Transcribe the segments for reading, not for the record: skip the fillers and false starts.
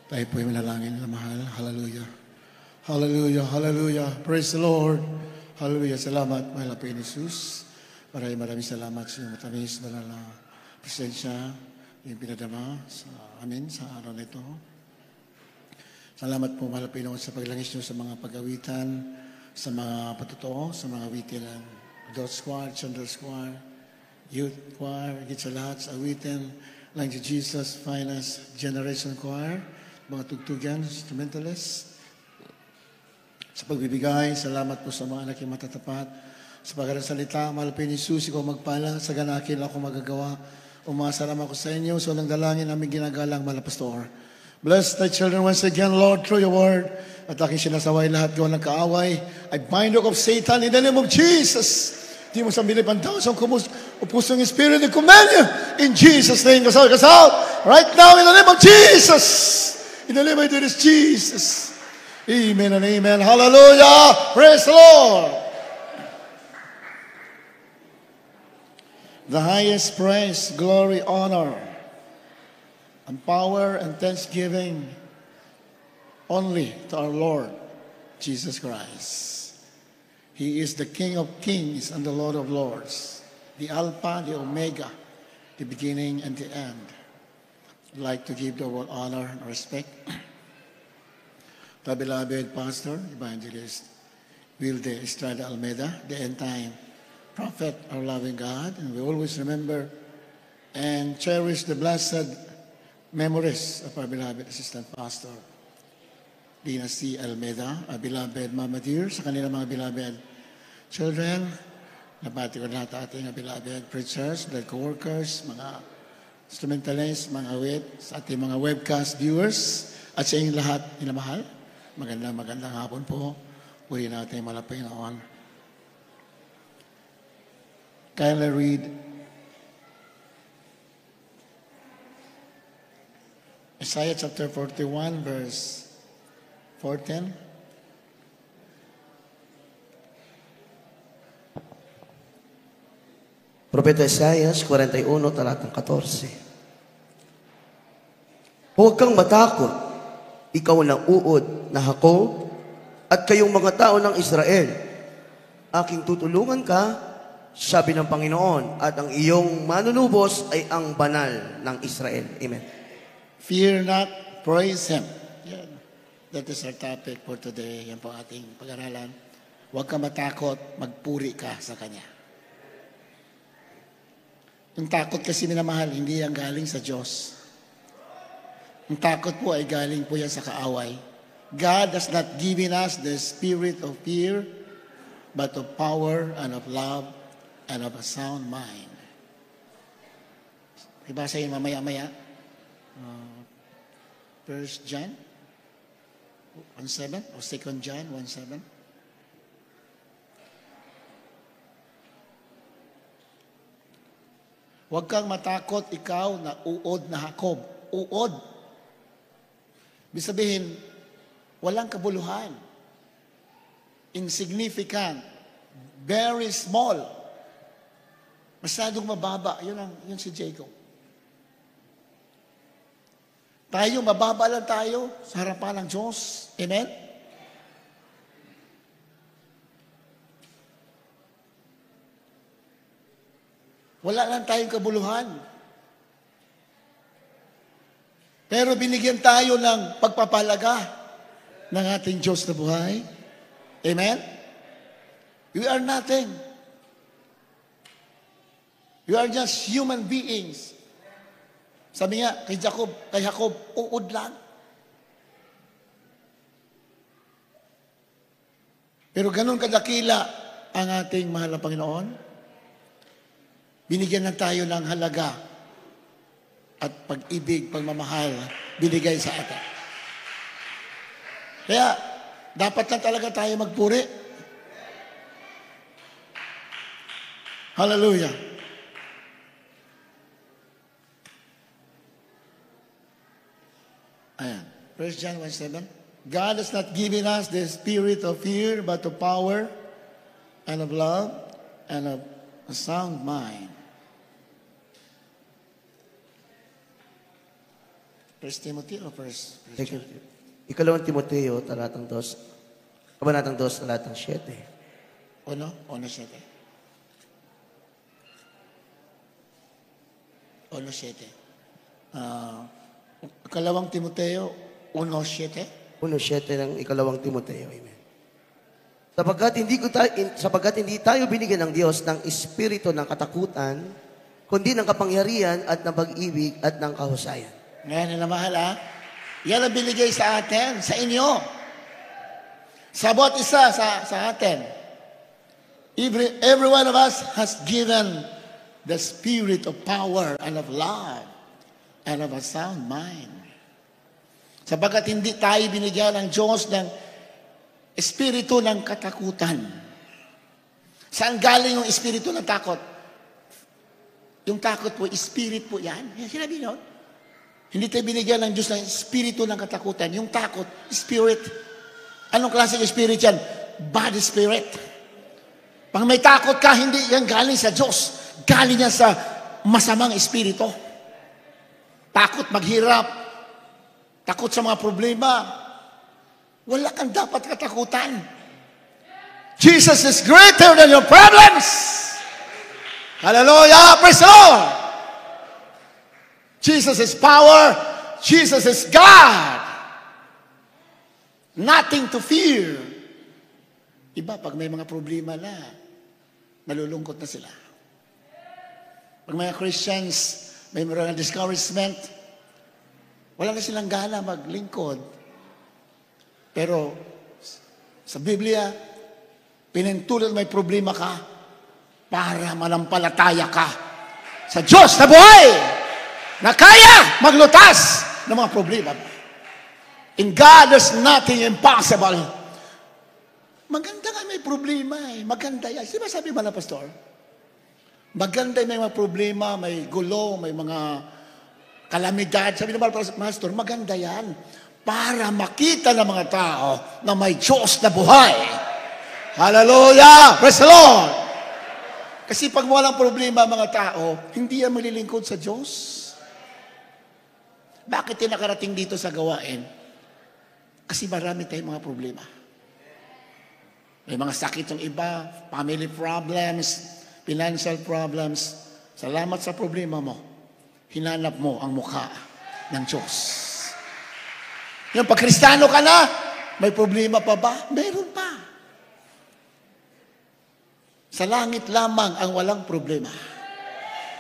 Tayo po'y manalangin na mahal. Hallelujah. Hallelujah. Hallelujah. Praise the Lord. Hallelujah. Salamat, mahal na Panginoon Jesus. Maraming salamat sa iyong matamis na presensya, yung pinadama sa amin sa araw na ito. Salamat po, mahal na Panginoon, sa paglangis niyo sa mga pag-awitan, sa mga patutuo, sa mga awitin ng adult choir, children's choir, youth choir, higit sa lahat sa awitin lang si Jesus Finest Generation Choir, mga tugtugan, instrumentalists. Sa pagbibigay, salamat po sa mga anak yung matatapat. Sa pagkakasalita, mahal po ni Jesus, ikaw magpala, sa ganakin ako magagawa. Umasalam ako sa inyo, so nang dalangin namin ginagalang, mahal na Pastor. Bless the children once again, Lord, through your word. At aking sinasaway lahat gawa ng kaaway. I bind up of Satan in the name of Jesus. Di mo sa milipan tao sa pusong Spirit and command you in Jesus' name. Kasal. Right now in the name of Jesus. In the name of Jesus. Amen and amen. Hallelujah. Praise the Lord. The highest praise, glory, honor, and power and thanksgiving only to our Lord Jesus Christ. He is the King of kings and the Lord of lords, the Alpha, the Omega, the beginning and the end. I'd like to give the word honor and respect to our beloved Pastor, Evangelist Wilde Estrada Almeida, the end-time prophet, our loving God, and we always remember and cherish the blessed memories of our beloved Assistant Pastor, Dina C. Almeida, our beloved Mama Dear, sa kanilang mga beloved children, nabati ko lahat ating beloved preachers, beloved co-workers, mga instrumentalists, mga awit, sa ating mga webcast viewers, at sa inyong lahat, inamahal. Magandang hapon po. Uli natin malapay noon. Kindly read Isaiah chapter 41, verse 14. Propeta Isaias 41, talatang 14. Huwag kang matakot, ikaw ng uod na Jacob, at kayong mga tao ng Israel. Aking tutulungan ka, sabi ng Panginoon, at ang iyong manunubos ay ang banal ng Israel. Amen. Fear not, praise Him. Yan. That is our topic for today. Yan po ating pag-aralan. Huwag ka matakot, magpuri ka sa Kanya. Yung takot kasi minamahal, hindi yan galing sa Diyos. Yung takot po ay galing po yan sa kaaway. God has not given us the spirit of fear, but of power and of love and of a sound mind. Ibasa yun mamaya-maya. 1 John 1:7 o 2 John 1:7. Huwag kang matakot, ikaw na uod na Jacob. Uod. Ibig sabihin, walang kabuluhan. Insignificant. Very small. Masyadong mababa. Yun si Jacob. Tayo, mababa lang tayo sa harapan ng Diyos. Amen? Wala lang tayong kabuluhan. Pero binigyan tayo ng pagpapalaga ng ating Diyos na buhay. Amen? We are nothing. We are just human beings. Sabi nga kay Jacob, uod lang. Pero ganun kadakila ang ating mahal na Panginoon. Binigyan na tayo ng halaga at pag-ibig, pagmamahal, binigay sa atin. Kaya, dapat lang talaga tayo magpuri. Hallelujah. Ayan. 1 John 1:7. God has not given us the spirit of fear, but of power and of love and of a sound mind. First Timothy o First Thank you. John? Ikalawang Timoteo, talatang 2, kabanatang 2, talatang 7. Uno 7. 1:7. Ikalawang Timoteo, 1:7. 1:7 ng ikalawang Timoteo. Amen. Sapagkat hindi tayo binigyan ng Diyos ng espiritu ng katakutan, kundi ng kapangyarihan at ng pag-ibig at ng kahusayan. Ngayon na mahal yan ang binigay sa atin, sa inyo. Sa bawat isa sa atin. Every one of us has given the spirit of power and of love and of a sound mind. Sapagkat hindi tayo binigyan ng Diyos ng espiritu ng katakutan. Saan galing yung espiritu ng takot? Yung takot po, spirit po yan. Yan sinabi nyo. Hindi tayo binigyan ng Diyos ng espiritu ng katakutan. Yung takot, spirit. Anong klaseng spirit yan? Bad spirit. Pag may takot ka, hindi yan galing sa Diyos. Galing yan sa masamang espiritu. Takot maghirap. Takot sa mga problema. Wala kang dapat katakutan. Jesus is greater than your problems. Hallelujah! Praise the Lord! Jesus is power. Jesus is God. Nothing to fear. Iba, pag may mga problema na, nalulungkot na sila. Pag mga Christians, may mga discouragement, wala na silang gana maglingkod. Pero sa Biblia, pinintulad may problema ka para manampalataya ka sa Diyos na buhay na kaya maglutas ng mga problema. In God, there's nothing impossible. Maganda nga may problema eh. Maganda yan. Di ba sabi ba na, Pastor? Maganda may mga problema, may gulo, may mga kalamidad. Sabi naman, Pastor, maganda yan. Para makita ng mga tao na may Diyos na buhay. Hallelujah! Praise the Lord! Kasi pag walang problema mga tao, hindi yan malilingkod sa Diyos. Bakit yung nakarating dito sa gawain? Kasi marami tayong mga problema. May mga sakit ng iba, family problems, financial problems. Salamat sa problema mo. Hinanap mo ang mukha ng Diyos. Yung pag Kristiyano ka na, may problema pa ba? Meron pa. Sa langit lamang ang walang problema.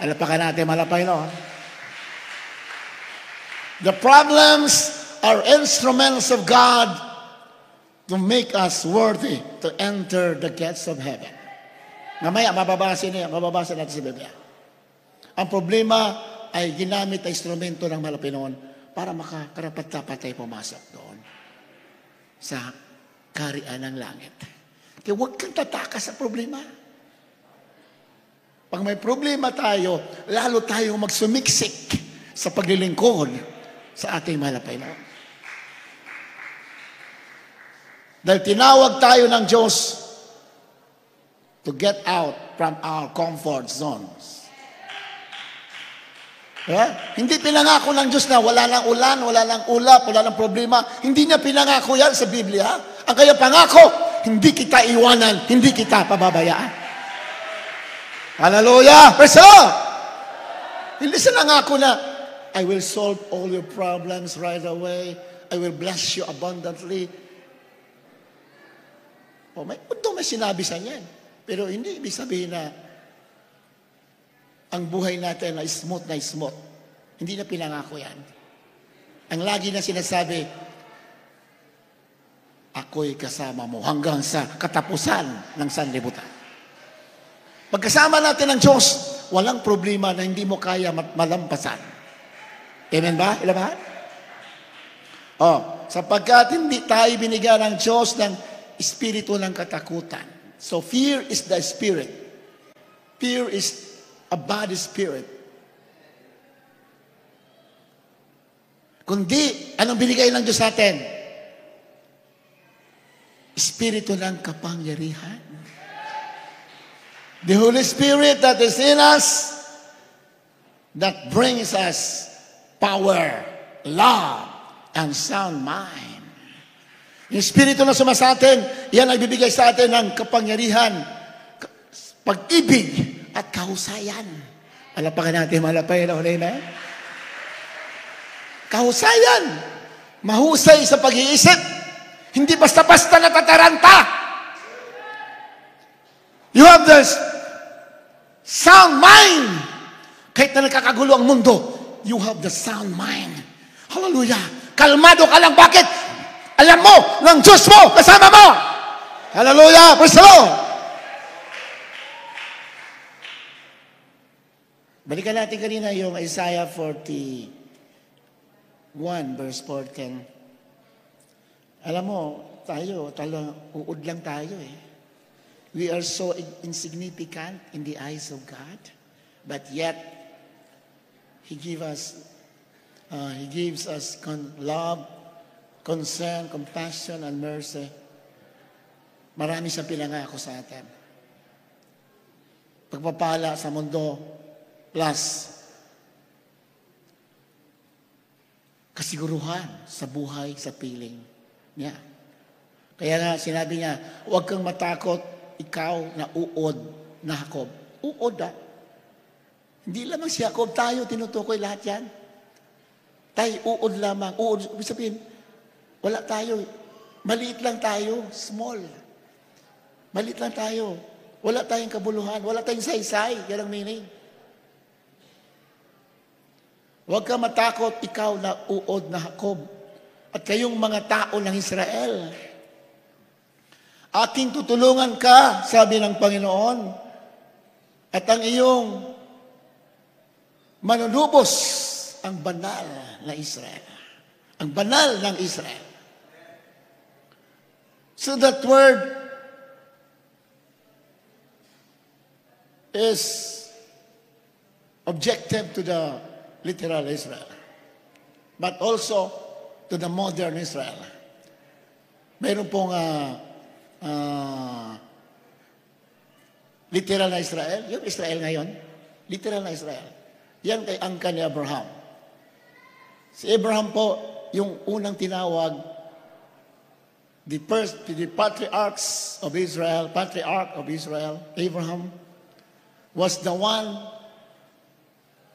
Alapakan natin, malapay no? The problems are instruments of God to make us worthy to enter the gates of heaven. Mamaya, mababasa natin sa Biblia. Ang problema ay ginamit na instrumento ng Malapinon para makakarapat-dapat tayo pumasok doon sa kaharian ng langit. Kaya huwag kang tatakas sa problema. Pag may problema tayo, lalo tayong magsumiksik sa paglilingkod sa ating Malapinon. Dahil tinawag tayo ng Diyos to get out from our comfort zones. Hindi pinangako ng Diyos na wala lang ulan, wala lang ulap, wala lang problema. Hindi niya pinangako yan sa Biblia. Ang kaya pangako, hindi kita iwanan, hindi kita pababayaan. Hallelujah! Praise the Lord! Hindi siya nangako na, I will solve all your problems right away. I will bless you abundantly. May sinabi sa niyan. Pero hindi ibig sabihin na ang buhay natin na smooth na smooth. Hindi na pinangako yan. Ang lagi na sinasabi, ako'y kasama mo hanggang sa katapusan ng sanlibutan. Pagkasama natin ng Diyos, walang problema na hindi mo kaya malampasan. Amen ba? Ilabahan? Sapagkat hindi tayo binigyan ng Diyos ng espiritu ng katakutan. So fear is the spirit. Fear is a bad spirit. Kundi, anong binigay ng Diyos sa atin? Espiritu ng kapangyarihan. The Holy Spirit that is in us, that brings us power love, and sound mind. Yung Espiritu na sumasa atin, yan ay bibigay sa atin ng kapangyarihan, pag-ibig, at kahusayan. Palapakan natin, malapay na ulit na. Kahusayan. Mahusay sa pag-iisip. Hindi basta-basta natataranta. You have this sound mind. Kahit na nagkakagulo ang mundo, you have the sound mind. Hallelujah. Kalmado ka lang. Bakit? Alam mo, ng Diyos mo, kasama mo. Hallelujah. Praise the Lord. Balikan natin kanina yung Isaiah 41, verse 14. Alam mo, tayo, uod lang tayo eh. We are so insignificant in the eyes of God, but yet He gives us love, concern, compassion, and mercy. Marami siyang pinangako sa atin. Pagpapala sa mundo, plus kasiguruhan sa buhay, sa piling niya. Kaya nga, sinabi niya, huwag kang matakot, ikaw na uod na Jacob. Uod ah. Hindi lamang si Jacob, tayo, tinutukoy lahat yan. Tayo, uod lamang. Uod, ibig sabihin, wala tayo. Maliit lang tayo, small. Maliit lang tayo. Wala tayong kabuluhan, wala tayong saysay. Yan ang meaning. Huwag kang matakot, ikaw na uod na Jacob. At kayong mga tao ng Israel. Aking tutulungan ka, sabi ng Panginoon. At ang iyong manunubos ang banal na Israel. Ang banal ng Israel. So that word is objective to the literal Israel, but also to the modern Israel. Mayroon pong literal na Israel, yung Israel ngayon, literal na Israel. Yan kay angka ni Abraham. Si Abraham po, yung unang tinawag, the patriarch of Israel, Abraham, was the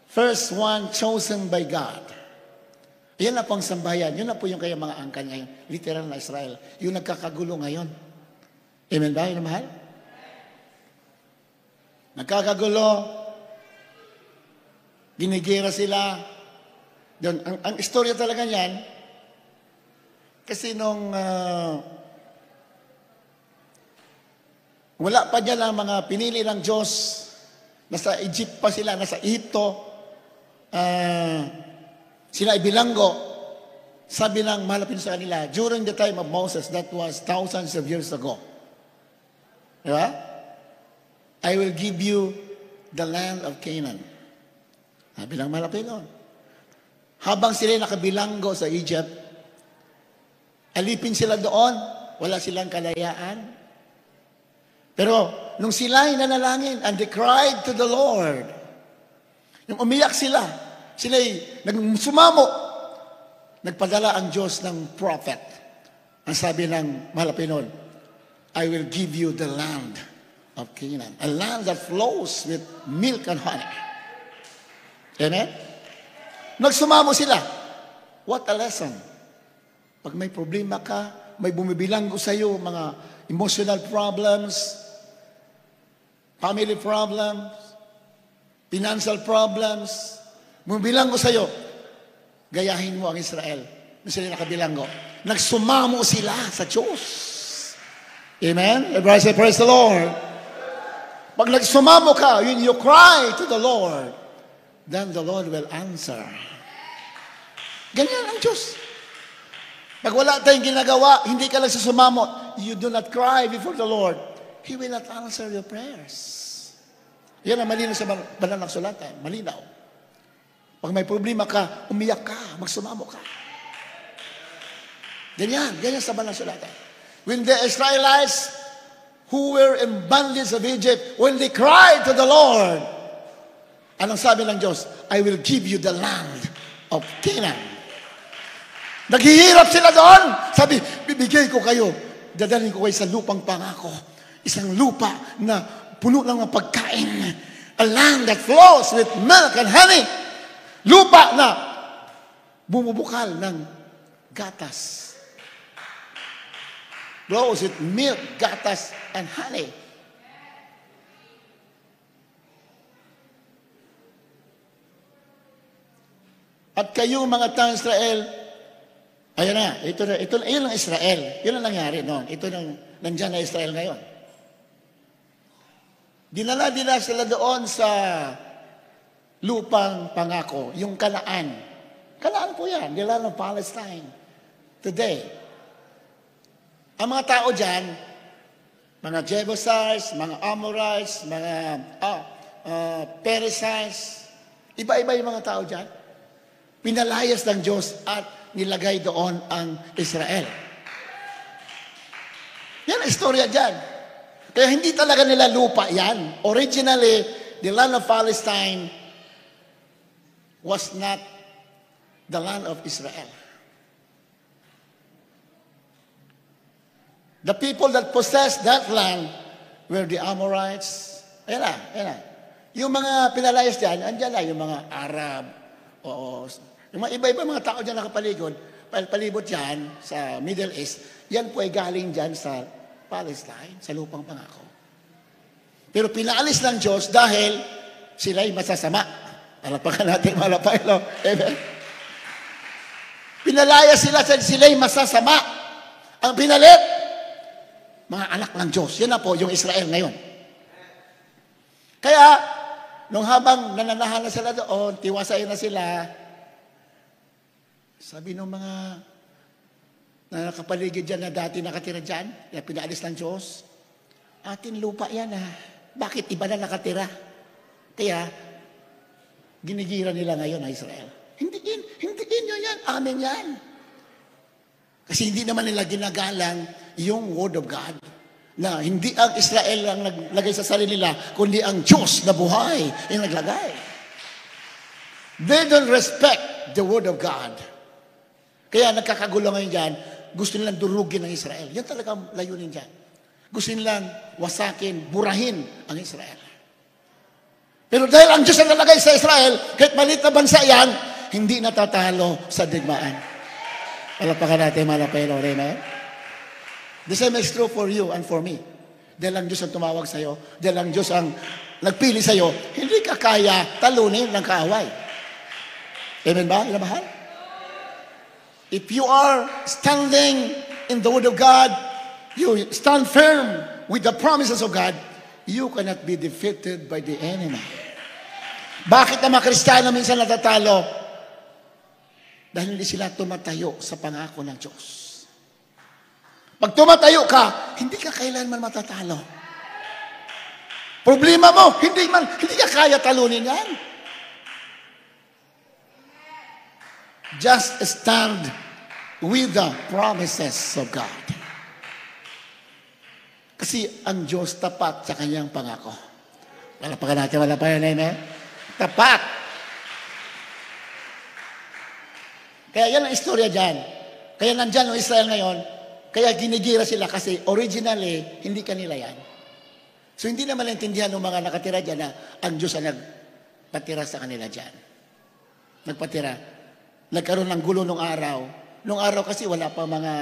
first one chosen by God. Yan na po ang sambayan. Yun na po yung kaya mga angkan ngayon. Literal na Israel. Yung nagkakagulo ngayon. Amen ba? Yun mahal? Nagkakagulo. Ginigira sila. Doon, ang istorya talaga niyan, kasi nung wala pa dyan ang mga pinili ng Diyos, nasa Egypt pa sila, nasa Egypto, sila ibilanggo, sabi ng malapit sa kanila, during the time of Moses, that was thousands of years ago. Diba? I will give you the land of Canaan. Sabi ng malapit noon. Habang sila nakabilanggo sa Egypt, alipin sila doon, wala silang kalayaan. Pero nung sila ay nanalangin, and they cried to the Lord, nung umiyak sila ay sumamo, nagpadala ang Diyos ng prophet. Ang sabi ng Malapinon, I will give you the land of Canaan, a land that flows with milk and honey. Amen? Nagsumamo sila. What a lesson. Pag may problema ka, may bumibilanggo sa iyo, mga emotional problems, family problems, financial problems, bumibilanggo sa iyo, gayahin mo ang Israel. Nung sila nakabilanggo. Nagsumamo sila sa Diyos. Amen? Everybody say, praise the Lord. Pag nagsumamo ka, when you cry to the Lord, then the Lord will answer. Ganyan ang Diyos. Pag wala tayong ginagawa, hindi ka lang susumamo, you do not cry before the Lord, He will not answer your prayers. Yan ang malinaw sa banal ng sulatan. Malinaw. Pag may problema ka, umiyak ka, magsumamo ka. Ganyan sa banal ng sulatan. When the Israelites who were in bondage of Egypt, when they cried to the Lord, anong sabi ng Diyos? I will give you the land of Canaan. Naghihirap sila doon. Sabi, bibigay ko kayo. Dadalhin ko kayo sa lupang pangako. Isang lupa na puno lang ng pagkain. A land that flows with milk and honey. Lupa na bumubukal ng gatas. Flows with milk, gatas, and honey. At kayong mga taong Israel, ayan na, yun ang Israel. Yun ang nangyari noon. Ito nandiyan na Israel ngayon. Dinala sila doon sa lupang pangako, yung Kanaan. Kanaan po yan, nila ng Palestine. Today. Ang mga tao dyan, mga Jebusites, mga Amorites, mga Perizzites, iba-iba yung mga tao dyan. Pinalayas ng Diyos at nilagay doon ang Israel. Yan ang istorya dyan. Kaya hindi talaga nila lupa yan. Originally, the land of Palestine was not the land of Israel. The people that possessed that land were the Amorites. Ayan na. Yung mga pinalayas dyan, andyan na yung mga Arab, yung mga iba-iba mga tao dyan palibot dyan sa Middle East, yan po ay galing dyan sa Palestine, sa lupang pangako. Pero pinaalis ng Diyos dahil sila'y masasama. Alapakan natin malapay, no? Amen. Pinalaya sila'y masasama. Ang pinalit, mga anak ng Diyos. Yan na po yung Israel ngayon. Kaya, nung habang nananahan na sila doon, tiwasayin na sila, sabi ng mga na nakapaligid dyan na dati nakatira dyan, na pinaalis ng Diyos, atin lupa yan Bakit iba na nakatira? Kaya, ginigira nila ngayon ang Israel. Hindi inyo yan, amin yan. Kasi hindi naman nila ginagalang yung Word of God. Na hindi ang Israel ang naglagay sa sarili nila, kundi ang Diyos na buhay yung naglagay. They don't respect the Word of God. Kaya nagkakagulo ngayon dyan, gusto nilang durugin ang Israel. Yan talaga layunin dyan. Gusto nilang wasakin, burahin ang Israel. Pero dahil ang Diyos ang nalagay sa Israel, kahit maliit na bansa yan, hindi natatalo sa digmaan. Palapakan natin, malapelo, amen? The same is true for you and for me. Dahil ang Diyos ang tumawag sa'yo, dahil ang Diyos ang nagpili sa'yo, hindi ka kaya talunin ng kaaway. Amen ba? Ilamahal? If you are standing in the Word of God, you stand firm with the promises of God, you cannot be defeated by the enemy. Bakit ang mga Kristiyano minsan natatalo? Dahil hindi sila tumatayo sa pangako ng Diyos. Pag tumatayo ka, hindi ka kailanman matatalo. Problema mo, hindi ka kaya talunin yan. Just stand with the promises of God. Kasi ang Diyos tapat sa kanyang pangako. Wala pa yan, amen? Tapat. Kaya yan ang istorya dyan. Kaya nandyan ang Israel ngayon, kaya ginigira sila kasi originally, hindi kanila yan. So hindi naman naintindihan ng mga nakatira dyan na ang Diyos ang nagpatira sa kanila dyan. Nagpatira. Nagkaroon ng gulo nung araw. Nung araw kasi wala pa mga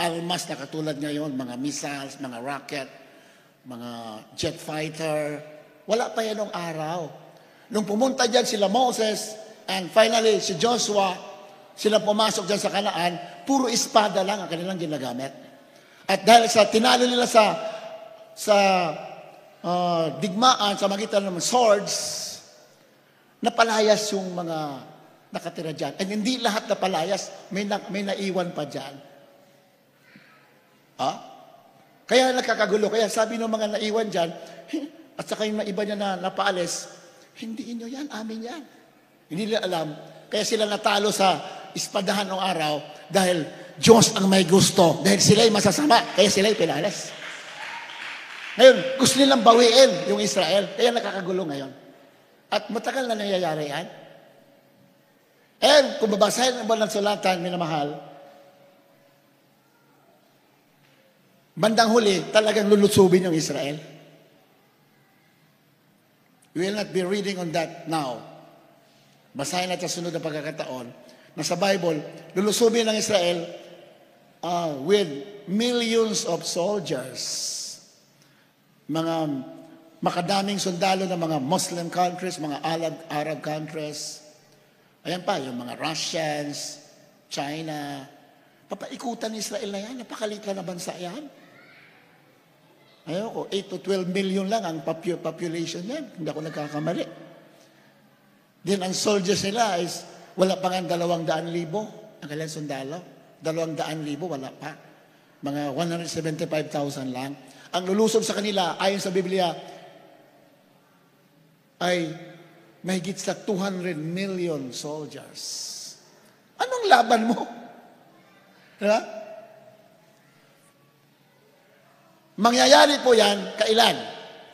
almas na katulad ngayon, mga missiles, mga rocket, mga jet fighter. Wala pa yan nung araw. Nung pumunta dyan sila Moses and finally si Joshua, sila pumasok dyan sa Kanaan, puro espada lang ang kanilang ginagamit. At dahil sa tinalo nila sa digmaan, sa magitan ng swords, napalayas yung mga nakatira dyan. And hindi lahat napalayas, may naiwan pa dyan. Kaya nagkakagulo. Kaya sabi ng mga naiwan dyan, at saka yung iba niya na napaalis, hindi inyo yan, amin yan. Hindi nila alam. Kaya sila natalo sa ispadahan ng araw dahil Diyos ang may gusto. Dahil sila'y masasama, kaya sila'y pinalis. Ngayon, gusto nilang bawiin yung Israel. Kaya nakakagulo ngayon. At matagal na nangyayari yan. And kung babasahin ang buwan ng sulatan, minamahal, bandang huli, talagang lulusubin yung Israel. We will not be reading on that now. Basahin natin sa sunod na pagkakataon na sa Bible, lulusubin ng Israel with millions of soldiers. Mga makadaming sundalo ng mga Muslim countries, mga Arab countries. Ayan pa, yung mga Russians, China. Papaikutan ni Israel na yan. Napakaliit lang na bansa yan. Ayoko, 8 to 12 million lang ang population yan. Hindi ako nagkakamali. Then ang soldiers nila is wala pa nga 200,000 ang kailang sundalo. 200,000 wala pa. Mga 175,000 lang. Ang lulusob sa kanila, ayon sa Biblia, ay mahigit sa 200 million soldiers. Anong laban mo? Diba? Mangyayari po yan, kailan?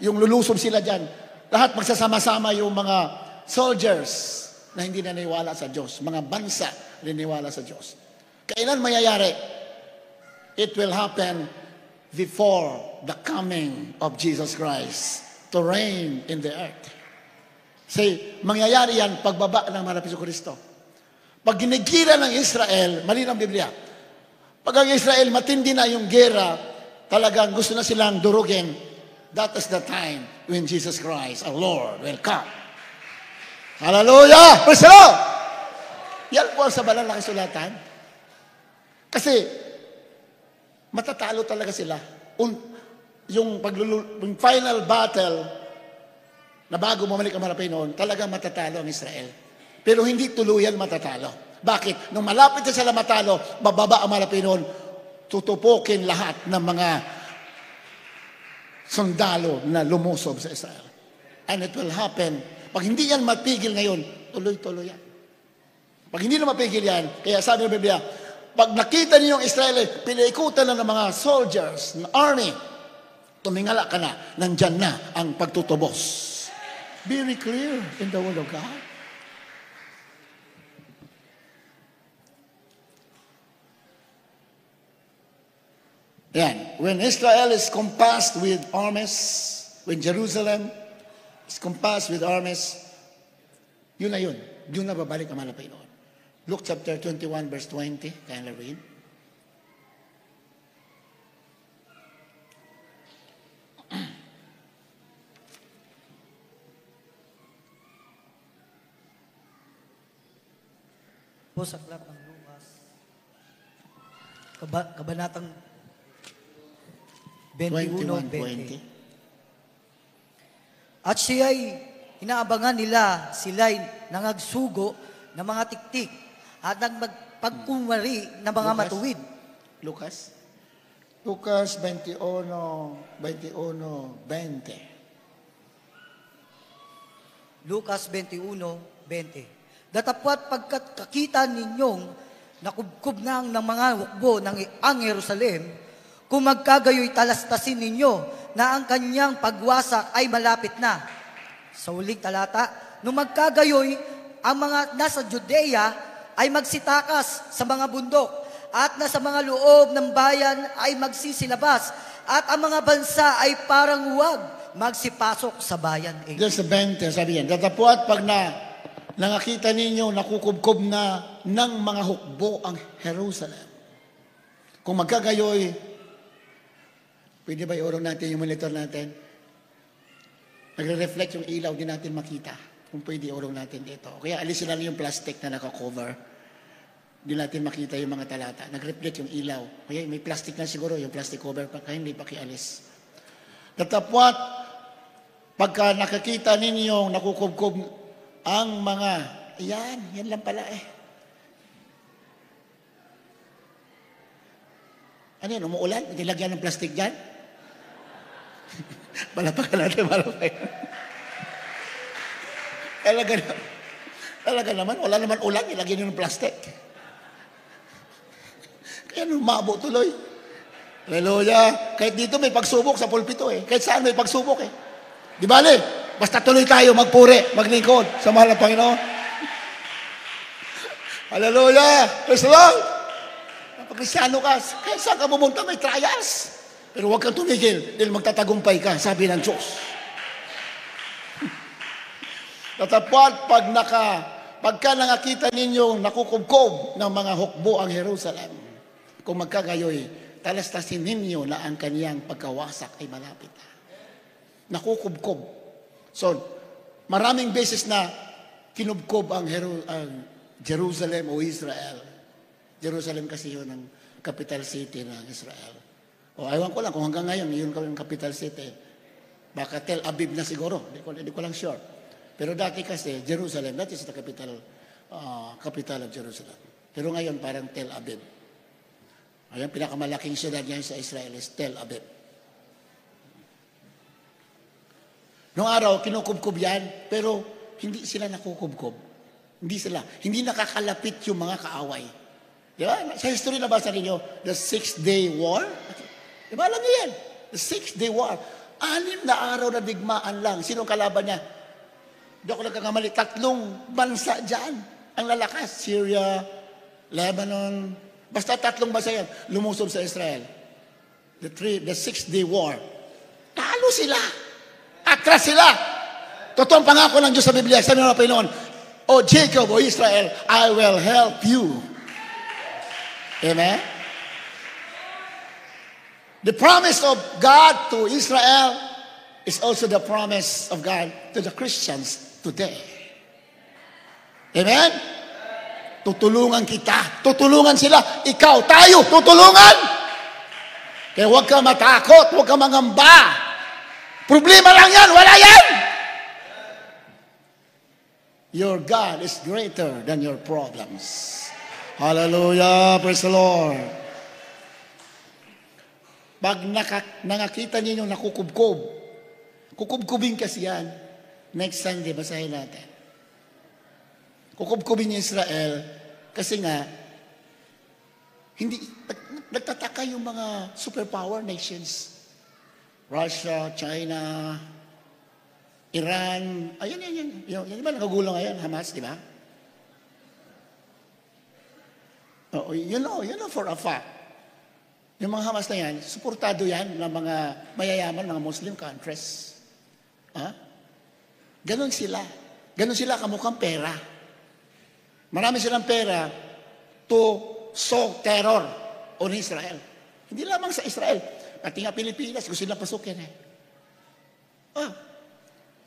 Yung lulusob sila dyan. Lahat magsasama-sama yung mga soldiers na hindi naniniwala sa Diyos. Mga bansa na naniniwala sa Diyos. Kailan mangyayari? It will happen before the coming of Jesus Christ to reign in the earth. Say, mangyayari yan pagbaba ng Mahal na Jesucristo. Pag ginigira ng Israel, mali ng Biblia, pag ang Israel matindi na yung gera, talagang gusto na silang durugin, that is the time when Jesus Christ, our Lord, will come. Hallelujah! Praise the Lord! Yan po sa banal na kasulatan. Kasi, matatalo talaga sila. Yung final battle, na bago bumalik ang Mahal na Panginoon, talagang matatalo ang Israel. Pero hindi tuluyan matatalo. Bakit? Nung malapit na sila matalo, bababa ang Mahal na Panginoon, tutupukin lahat ng mga sundalo na lumusob sa Israel. And it will happen. Pag hindi yan mapigil ngayon, tuloy-tuloy yan. Pag hindi na mapigil yan, kaya sabi ng Biblia, pag nakita niyo yung Israel, pinaikutan na ng mga soldiers, ng army, tumingala ka na, nandyan na ang pagtutubos. Very clear in the Word of God. Yan. When Israel is compassed with armies, when Jerusalem is compassed with armies, yun na yun. Yun na babalik ang Mahal na Panginoon. Luke chapter 21 verse 20. Kaya na read. Po sa aklat ng Lucas, kabanatang 21:20. At siya'y inaabangan nila, sila'y nangagsugo ng mga tiktik at nagpagkumari ng mga matuwid. Lucas 21:20. Lucas 21:20. Datapwat pagkat kakita ninyong nakubkob na ng mga hukbo ang Jerusalem, kung magkagayoy talastasin ninyo na ang kanyang pagwasak ay malapit na. Sa huling talata, nung magkagayoy, ang mga nasa Judea ay magsitakas sa mga bundok at nasa mga loob ng bayan ay magsisilabas at ang mga bansa ay parang huwag magsipasok sa bayan. Just a 20, sabi yan. Datapwat pag nakakita ninyo, nakukubkob na ng mga hukbo ang Jerusalem. Kung magkagayoy, pwede ba iurong natin yung monitor natin? Nagre-reflect yung ilaw, di natin makita. Kung pwede iurong natin dito. Kaya alisin na yung plastic na nakakover. Di natin makita yung mga talata. Nag-reflect yung ilaw. Kaya may plastic na siguro, yung plastic cover pa, kaya hindi pakialis. Datapwat, pagka nakakita ninyo, nakukubkob ang mga, yan lang pala eh. Ano yan, umuulan? Nilagyan ng plastic dyan? Palapakan natin, malapakan. Talaga naman, wala naman ulan, ilagyan nyo ng plastic. Kaya lumabo tuloy. Hallelujah. Kahit dito may pagsubok sa pulpito eh. Kahit saan may pagsubok eh. Di ba basta tuloy tayo, magpuri, maglingkod sa Mahal na Panginoon. Hallelujah! Praise the Lord! Kapag Kristyano ka, kahit saan ka pumunta, may trials. Pero huwag kang tumigil dahil magtatagumpay ka, sabi ng Diyos. Tatapwat, pagka nakakita ninyo nakukubkob ng mga hukbo ang Jerusalem, kung magkagayoy, talastasin ninyo na ang kaniyang pagkawasak ay malapit na. Nakukubkob. So, maraming beses na kinubkob ang Jerusalem o Israel. Jerusalem kasi yun ang capital city ng Israel. O ayaw ko lang kung hanggang ngayon, yun ang capital city. Baka Tel Aviv na siguro. Hindi ko lang sure. Pero dati kasi, Jerusalem, that is the capital of Jerusalem. Pero ngayon, parang Tel Aviv. Ayan, pinakamalaking siyudad niya sa Israel is Tel Aviv. Noong araw, kinukubkob yan, pero hindi sila nakukubkob. Hindi nakakalapit yung mga kaaway. Di ba? Sa history nabasa ninyo, the 6-day war. Di ba alam niyo yan? The 6-day war. 6 na araw na digmaan lang. Sinong kalaban niya? Hindi ako nagkakamali. 3 bansa dyan ang lalakas. Syria, Lebanon. Basta 3 bansa yan. Lumusob sa Israel. The 6-day war. Talo sila. Atras sila. Totoong pangako ng Diyos sa Biblia. Sabi ng Panginoon, O Jacob, O Israel, I will help you. Amen? The promise of God to Israel is also the promise of God to the Christians today. Amen? Tutulungan kita. Tutulungan sila. Ikaw, tayo, tutulungan. Kaya huwag ka matakot. Huwag ka mangamba. Problema lang yan. Wala yan. Your God is greater than your problems. Hallelujah. Praise the Lord. Pag nakakita ninyo nakukubkob, kukubkubin kasi yan. Next Sunday, basahin natin. Kukubkubin niya Israel kasi nga, hindi, nagtataka yung mga superpower nations. Russia, China, Iran, ayan. Yan di ba nakagulo ngayon, Hamas, di ba? Oh, you know for a fact. Yung mga Hamas na yan, suportado yan ng mga mayayaman, mga Muslim countries. Ganon sila. Ganon sila kamukhang pera. Marami silang pera to sow terror on Israel. Hindi lamang sa Israel. Pati nga Pilipinas, gusto nilang pasukin eh.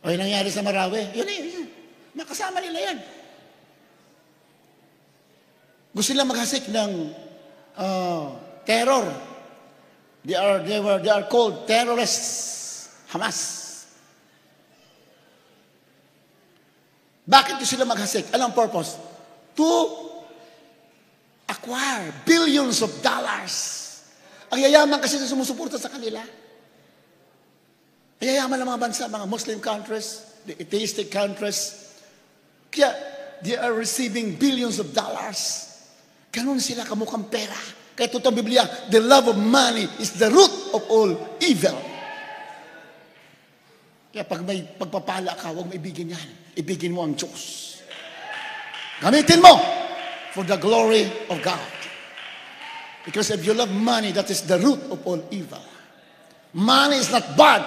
O yung nangyari sa Marawi, yun. Makasama nila yan. Gusto nilang maghasik ng terror. They are called terrorists. Hamas. Bakit gusto sila maghasik? Anong purpose? To acquire billions of dollars. Ang yayaman kasi na sumusuporta sa kanila. Ang yayaman ng mga bansa, mga Muslim countries, the atheistic countries. Kaya, they are receiving billions of dollars. Ganun sila kamukhang pera. Kaya totoong Biblia, the love of money is the root of all evil. Kaya pag may pagpapala ka, huwag mo ibigin yan. Ibigin mo ang Diyos. Gamitin mo for the glory of God. Because if you love money, that is the root of all evil. Money is not bad.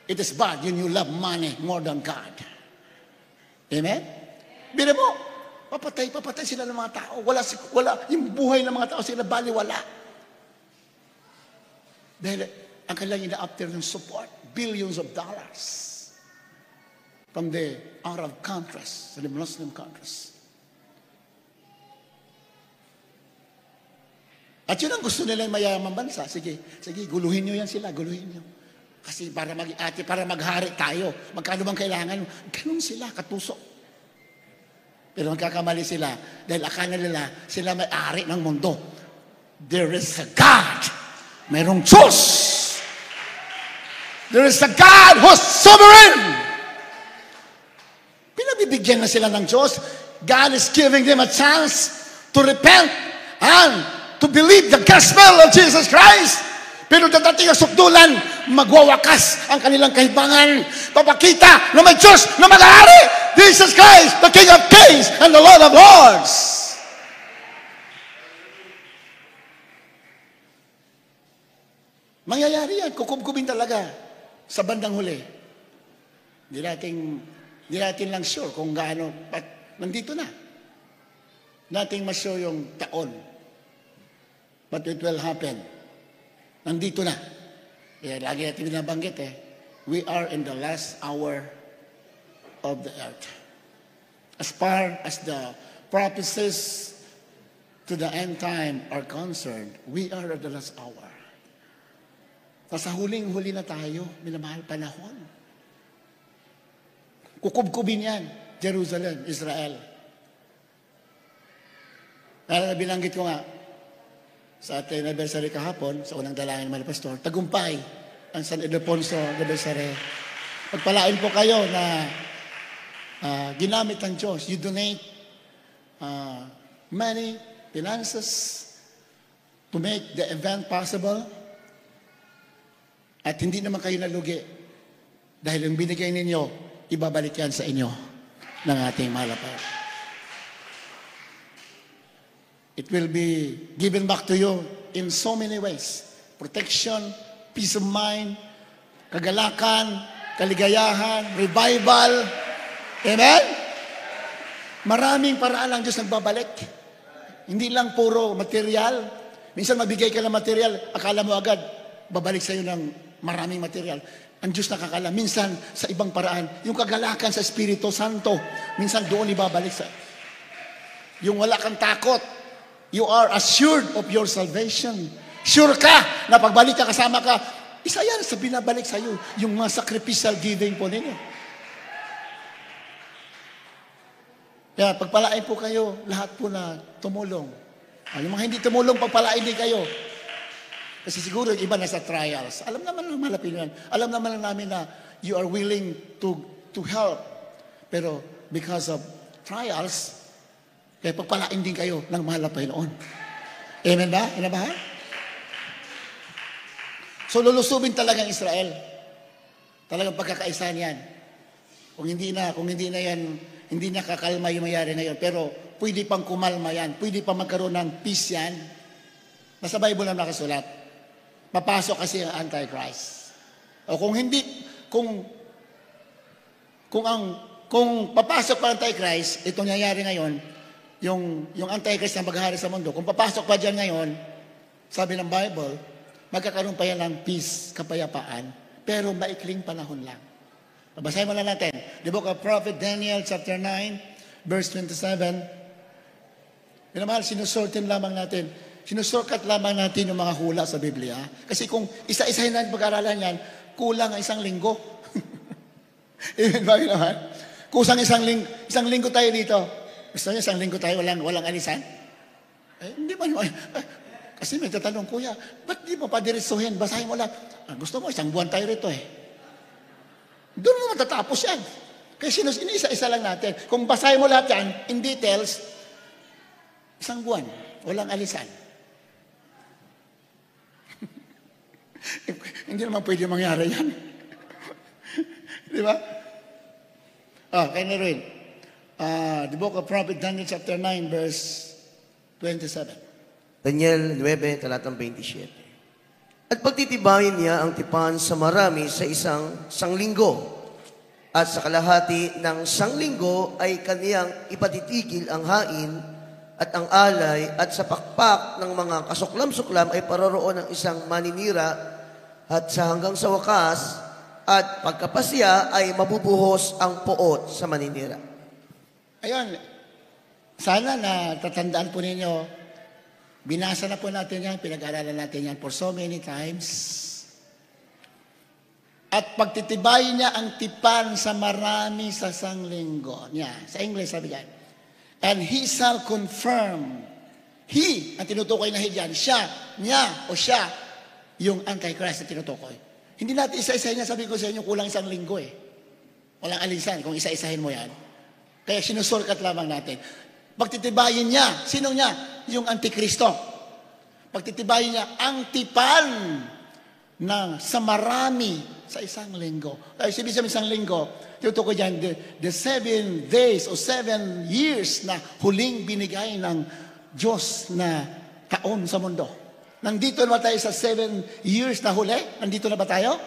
It is bad when you love money more than God. Amen? Bira mo, papatay sila ng mga tao. Wala, yung buhay ng mga tao sila baliwala. Dahil ang kanilang ina-after ng support, billions of dollars from the Arab countries, the Muslim countries. At yun ang gusto nila yung mayamang bansa. Sige, guluhin nyo yan sila, guluhin nyo. Kasi para maghari tayo, magkano bang kailangan? Ganun sila, katusok. Pero magkakamali sila dahil akala nila sila may-ari ng mundo. There is a God. Mayroong Diyos. There is a God who's sovereign. Pinabibigyan na sila ng Diyos. God is giving them a chance to repent and to believe the gospel of Jesus Christ. Pero dadating ang sukdulan, magwawakas ang kanilang kahibangan. Papakita na may Diyos na mag-aari. Jesus Christ, the King of Kings and the Lord of Lords. Mangyayari yan. Kukubkubin talaga sa bandang huli. Hindi natin lang sure kung gaano. But nandito na. Nating ma-sure yung taon. But it will happen. Nandito na. Kaya lagi natin binabanggit we are in the last hour of the earth. As far as the prophecies to the end time are concerned, we are at the last hour. Nasa huling-huli na tayo, minamahal panahon. Kukubkubin yan, Jerusalem, Israel. Kaya binanggit ko nga, sa ating anniversary kahapon, sa unang dalangin ng mga pastor, tagumpay ang San Ildefonso anniversary. Pagpalain po kayo na ginamit ng Diyos. You donate money, finances to make the event possible. At hindi naman kayo nalugi. Dahil ang binigay ninyo, ibabalik yan sa inyo ng ating malapay. It will be given back to you in so many ways. Protection, peace of mind, kagalakan, kaligayahan, revival. Amen? Maraming paraan ang Diyos nagbabalik. Hindi lang puro material. Minsan mabigay ka ng material, akala mo agad, babalik sa iyo ng maraming material. Ang Diyos nakakala. Minsan sa ibang paraan, yung kagalakan sa Espiritu Santo, minsan doon ibabalik sa yung wala kang takot. You are assured of your salvation. Sure ka na pagbalik ka, kasama ka, isa yan sa binabalik sa iyo, yung mga sacrificial giving po ninyo. Kaya pagpalain po kayo, lahat po na tumulong. Yung mga hindi tumulong, pagpalain din kayo. Kasi siguro yung iba nasa trials. Alam naman ng malapit yan. Alam naman namin na you are willing to help. Pero because of trials, kaya pagpalain din kayo ng mahal na Panginoon. Amen ba? Amen ba? So lulusubin talaga ang Israel. Talagang pagkakaisahan yan. Kung hindi na yan, hindi na kakalma yung mayari ngayon. Pero pwede pang kumalma yan. Pwede pang magkaroon ng peace yan. Nasa Bible na nakasulat. Papasok kasi ang Antichrist. O kung hindi, kung papasok pa ang Antichrist, itong nangyayari ngayon, yung Antichrist na maghahari sa mundo, kung papasok pa dyan ngayon, sabi ng Bible, magkakaroon pa yan ng peace, kapayapaan, pero maikling panahon lang. Babasahin mo lang natin. The book of Prophet Daniel, chapter 9, verse 27. Minamahal, sinusortin lamang natin. Sinusurkat lamang natin yung mga hula sa Biblia. Kasi kung isa-isahin natin pag-aralan yan, kulang ang isang linggo. Amen ba naman? Kusang isang linggo tayo dito. Gusto niya, isang linggo tayo, walang alisan? Hindi ba naman? Kasi may tatanong, Kuya, ba't di mo pa diretsuhin? Basahin mo lang. Gusto mo, isang buwan tayo rito Doon mo matatapos yan. Kasi inisa-isa lang natin. Kung basahin mo lahat yan, in details, isang buwan, walang alisan. Hindi naman pwede mangyari yan. Di ba? Kaya na rin. The book of Prophet Daniel chapter 9 verse 27. Daniel 9, talatang 27. At pagtitibayin niya ang tipan sa marami sa isang sanglinggo. At sa kalahati ng sanglinggo ay kaniyang ipatitigil ang hain at ang alay at sa pakpak ng mga kasuklam-suklam ay paroroon ng isang maninira at sa hanggang sa wakas at pagkapasya ay mabubuhos ang poot sa maninira. Ayun, sana na tatandaan po ninyo, binasa na po natin yan, pinag-aralan natin yan for so many times. At pagtitibayin niya ang tipan sa marami sa sanglinggo niya. Sa English sabi yan. And he shall confirm. He, ang tinutukoy na diyan, siya, niya, o siya, yung Antichrist na tinutukoy. Hindi natin isa-isahin niya, sabi ko sa inyo, kulang isang linggo Walang alisan kung isa-isahin mo yan. Kaya sinusurkat lamang natin. Pagtitibayin niya, sino niya? Yung Antikristo. Pagtitibayin niya ang tipan na sa marami sa isang linggo. Ay, sabi sa isang linggo, tinutukoy dyan, the 7 days o 7 years na huling binigay ng Diyos na taon sa mundo. Nandito na ba tayo sa 7 years na huli? Nandito na ba tayo?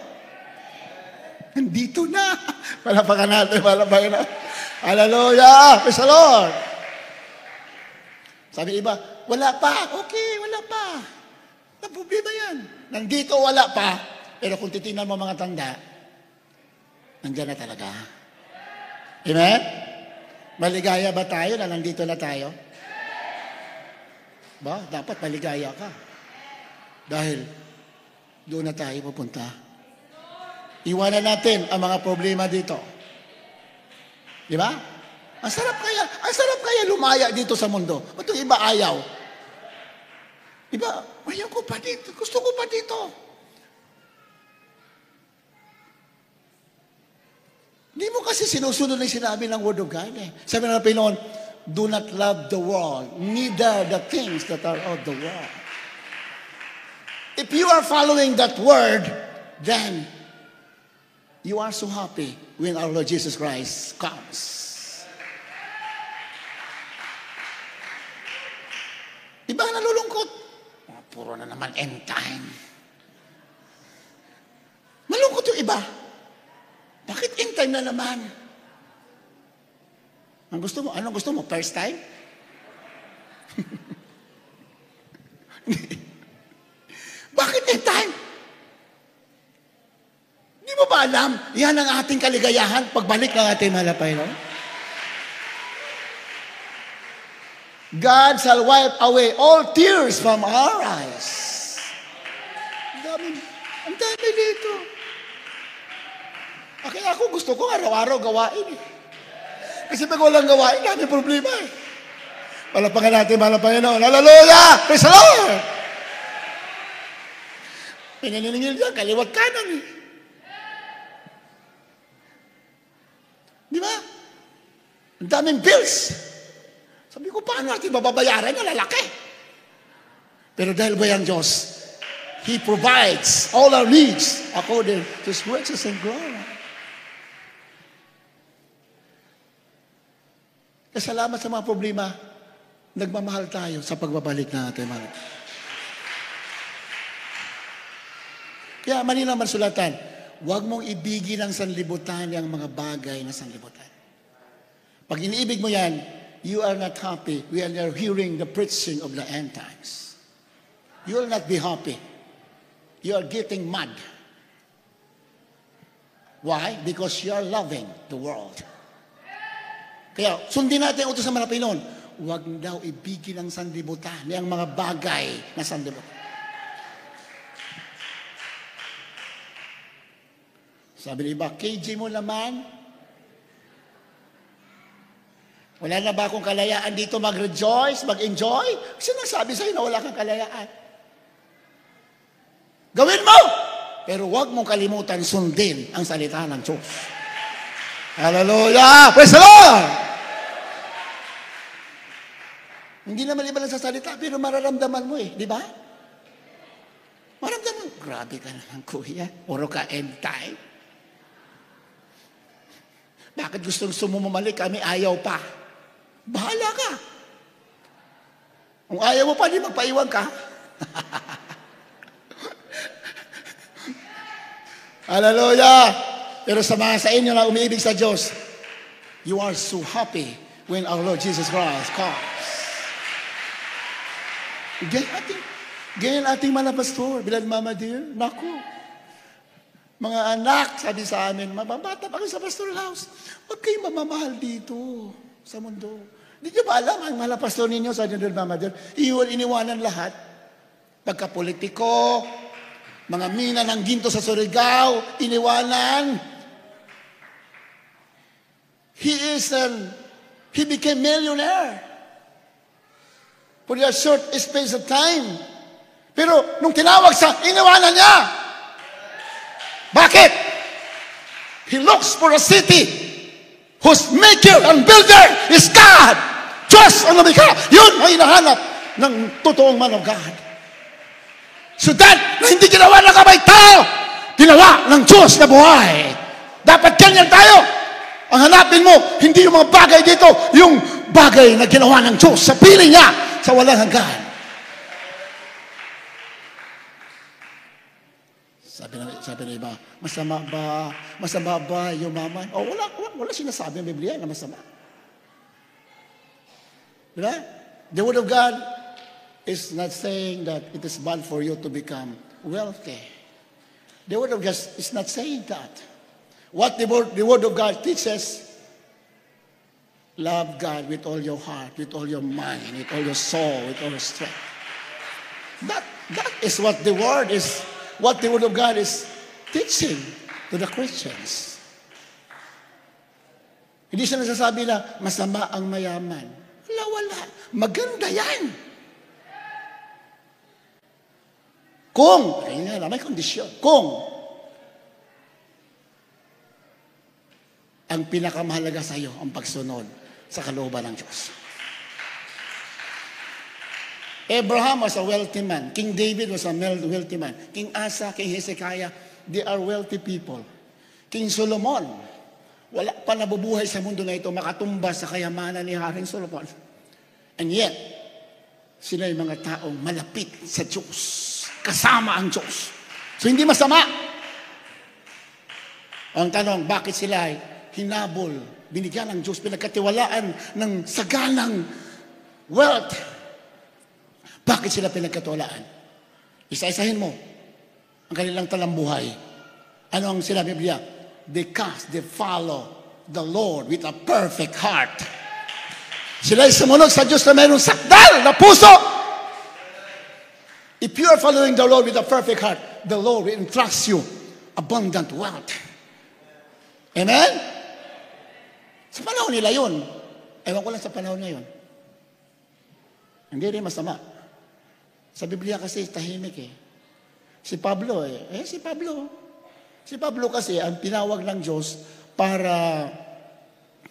Nandito na. Palapakan natin, palapakan natin. Hallelujah! Praise the Lord! Sabi iba, wala pa. Okay, wala pa. Ang problema yan. Nandito wala pa. Pero kung titingnan mo mga tanda, nandiyan na talaga. Amen? Maligaya ba tayo na nandito na tayo? Ba, dapat maligaya ka. Dahil doon na tayo pupunta. Iwanan natin ang mga problema dito. Di ba? Ang sarap kaya lumaya dito sa mundo. Ba't yung iba ayaw? Di ba? Ayaw ko pa dito. Gusto ko pa dito. Hindi mo kasi sinusunod ng sinabi ng Word of God eh. Sabi ng Panginoon, do not love the world, neither the things that are of the world. If you are following that word, then you are so happy when our Lord Jesus Christ comes. Iba nalulungkot. Oh, puro na naman end time. Malungkot yung iba. Bakit end time na naman? Ang gusto mo? Anong gusto mo? First time? Bakit end time? Di mo ba alam? Yan ang ating kaligayahan pagbalik ng ating mahal na Panginoon. God shall wipe away all tears from our eyes. Ang dami dito. Kaya ako gusto ko araw-araw gawain eh. Kasi pag walang gawain, dami problema eh. Palapakan natin, mahal na Panginoon. Hallelujah! Praise the Lord! Pinaniningil dyan, kaliwat kanan eh. Di ba? Ang daming bills. Sabi ko, paano natin mababayaran na lalaki? Pero dahil ba yung Diyos, He provides all our needs according to His riches and glory. Salamat sa mga problema, nagmamahal tayo sa pagbabalik na ating mahal. Kaya malinaw man sulatan, huwag mong ibigin ng sanlibutan yung mga bagay na sanlibutan. Pag iniibig mo yan, you are not happy when you are hearing the preaching of the end times. You will not be happy. You are getting mad. Why? Because you are loving the world. Kaya sundin natin ang utos ng mga Panginoon. Huwag daw ibigin ang sanlibutan, ang mga bagay na sanlibutan. Sabi ni iba, KJ mo naman. Wala na ba akong kalayaan dito mag-rejoice, mag-enjoy? Kasi nagsabi sa'yo na wala kang kalayaan. Gawin mo! Pero huwag mong kalimutan sundin ang salita ng Diyos. Hallelujah! Praise the Lord! Hindi naman iba lang sa salita, pero mararamdaman mo eh, di ba? Mararamdaman, grabe ka naman kuya, puro ka end time. Bakit gusto mo mamalik kami, ayaw pa? Bahala ka. Kung ayaw mo pa, di magpaiwan ka. Hallelujah! Pero sa inyo na umiibig sa Diyos, you are so happy when our Lord Jesus Christ comes. Ganyan ating mga pastor, Bilad Mama dear, naku. Mga anak, sabi sa amin, mababata pa kayo sa pastoral house, huwag kayong mamamahal dito sa mundo. Hindi nyo ba alam, ang mga pastor ninyo, sabi ni Mama dear, iniwanan lahat. Pagka-politiko, mga mina ng ginto sa Surigao, iniwanan. He became millionaire for a short space of time. Pero nung tinawag sa, iniwanan niya. Bakit? He looks for a city whose maker and builder is God. Diyos ang lumikha. Yun ang hinahanap ng totoong man of God. So that na hindi ginawa ng kamay tao, ginawa ng Diyos na buhay. Dapat ganyan tayo. Ang hanapin mo, hindi yung mga bagay dito, yung bagay na ginawa ng Diyos sa piling niya sa walang hanggan. Sabi ng iba, masama ba yumaman? O wala sinasabi ng Biblia na masama. Diba? The Word of God is not saying that it is bad for you to become wealthy. The Word of God is not saying that. What the Word of God teaches, love God with all your heart, with all your mind, with all your soul, with all your strength. That is what the Word of God is teaching to the Christians. Hindi siya nasasabi na masama ang mayaman. Wala. Maganda yan. May kondisyon. Kung ang pinakamahalaga sa iyo ang pagsunod sa kalooban ng Diyos. Abraham was a wealthy man. King David was a wealthy man. King Asa, King Hezekiah, they are wealthy people. King Solomon, wala pa nabubuhay sa mundo na ito makatumbas sa kayamanan ni Haring Solomon. And yet, sila yung mga taong malapit sa Diyos. Kasama ang Diyos. So hindi masama. Ang tanong, bakit sila hinabol, binigyan ng Diyos, pinagkatiwalaan ng saganang wealth? Bakit sila pinagkatiwalaan? Isa-isahin mo ang kanilang talambuhay. Ano ang sinabi ng Biblia? Because they follow the Lord with a perfect heart. Sila'y sumunod sa Diyos na mayroong sakdal na puso. If you are following the Lord with a perfect heart, the Lord will entrust you abundant wealth. Amen? Sa panahon nila yun. Ewan ko lang sa panahon ngayon. Hindi rin masama. Sa Biblia kasi tahimik eh. Si Pablo Si Pablo kasi ang tinawag ng Diyos para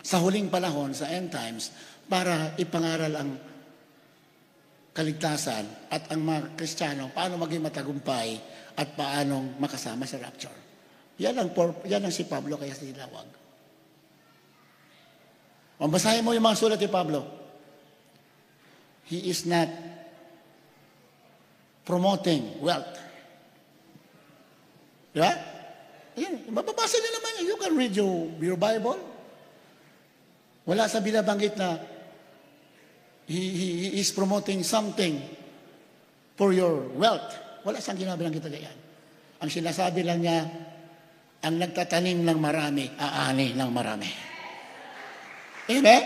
sa huling panahon, sa end times, para ipangaral ang kaligtasan at ang mga Kristiyano paano maging matagumpay at paanong makasama sa rapture. Yan ang si Pablo kaya tinawag. O basahin mo yung mga sulat ni Pablo. He is not promoting wealth. Diba? Ayan, mababasa niyo naman yan. You can read your Bible. Wala sa binabanggit na he is promoting something for your wealth. Wala siyang ginabanggit na yan. Ang sinasabi lang niya, ang nagtatanim ng marami, aani ng marami. Amen?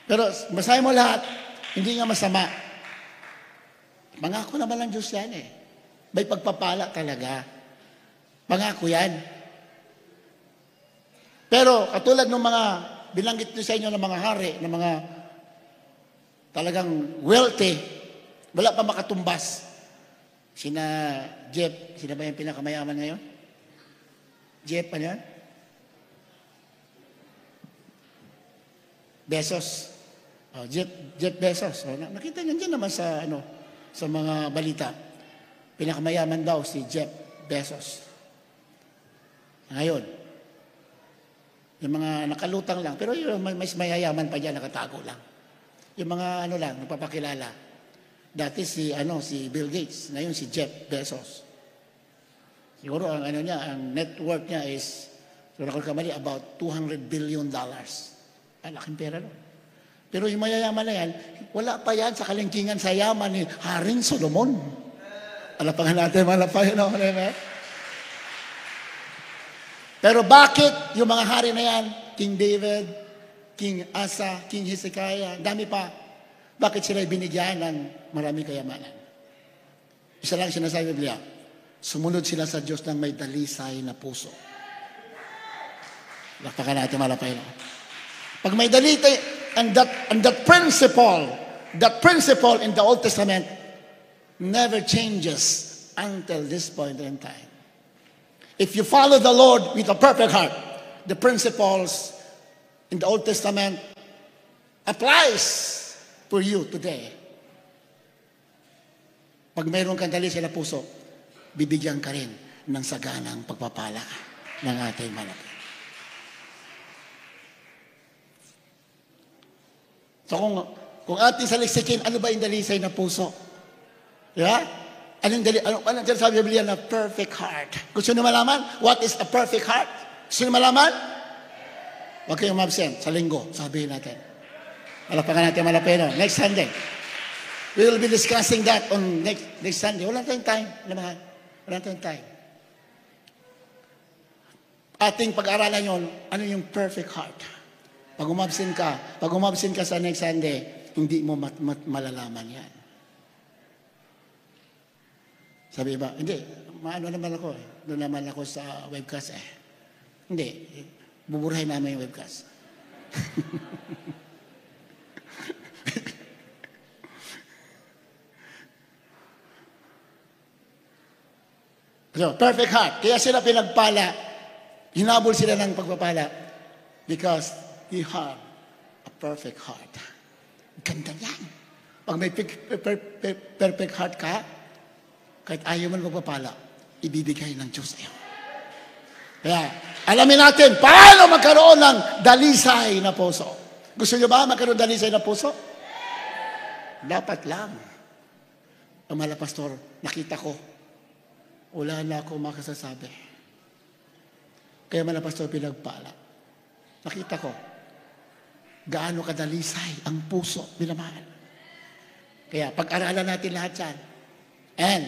Pero basahin mo lahat, hindi nga masama. Pangako naman ng Diyos yan eh. May pagpapala talaga. Pangako yan. Pero katulad ng mga binanggit nyo sa inyo ng mga hari, ng mga talagang wealthy, wala pa makatumbas. Sina Jeff, sina ba yung pinakamayaman ngayon? Jeff, ano yan? Bezos. Jeff Bezos. Nakita nyo dyan naman sa mga balita. Pinakamayaman daw si Jeff Bezos. Ngayon, yung mga nakalutang lang, pero yung mas mayayaman pa dyan, nakatago lang. Yung mga nagpapakilala. Dati si Bill Gates, ngayon si Jeff Bezos. Siguro ang net worth niya is, kung ako kamali, about $200 billion. Laking pera no. Pero yung mayayaman na yan, wala pa yan sa kalingkingan sa yaman ni Haring Solomon. Alapangan natin, malapayan ako na. Pero bakit yung mga hari na yan, King David, King Asa, King Hezekiah, dami pa, bakit sila binigyan ng maraming kayamanan? Isa lang sinasabi ng Biblia, sumunod sila sa Diyos ng may dalisay na puso. Alapangan natin, malapayan ako. Pag may dalisay, and that principle in the Old Testament never changes until this point in time. If you follow the Lord with a perfect heart, the principles in the Old Testament applies for you today. Pag mayroon kang dalisay na puso, bibigyan ka rin ng saganang pagpapala ng ating malapit. So kung ating saliksikin, ano ba yung dalisay na puso? Yeah? Anong sabi sa Biblia na perfect heart? Gusto niyo malaman? What is a perfect heart? Gusto niyo malaman? Huwag kayong mabsent sa linggo. Sabihin natin. Malapakan natin malapeno. Next Sunday. We will be discussing that on next Sunday. Wala tayong time. Wala tayong time. Ating pag-aralan yon, ano yung perfect heart? Pag umabsent ka sa next Sunday, hindi mo malalaman yan. Sabi ba, hindi, maano naman ako eh. Doon naman ako sa webcast eh. Hindi, buburahin namin yung webcast. So, perfect heart. Kaya sila pinagpala, hinabol sila ng pagpapala because he had a perfect heart. Ganda yan. Pag may perfect heart ka, kahit ayaw mo magpapala, ibibigay ng Diyos sa'yo. Kaya, alamin natin, paano magkaroon ng dalisay na puso? Gusto nyo ba magkaroon ng dalisay na puso? Dapat lang. Ang mahal na pastor, nakita ko, wala na ako makasasabi. Kaya mahal na pastor, pinagpala. Nakita ko, gaano kadalisay ang puso, minamahal. Kaya, pag-aralan natin lahat yan, and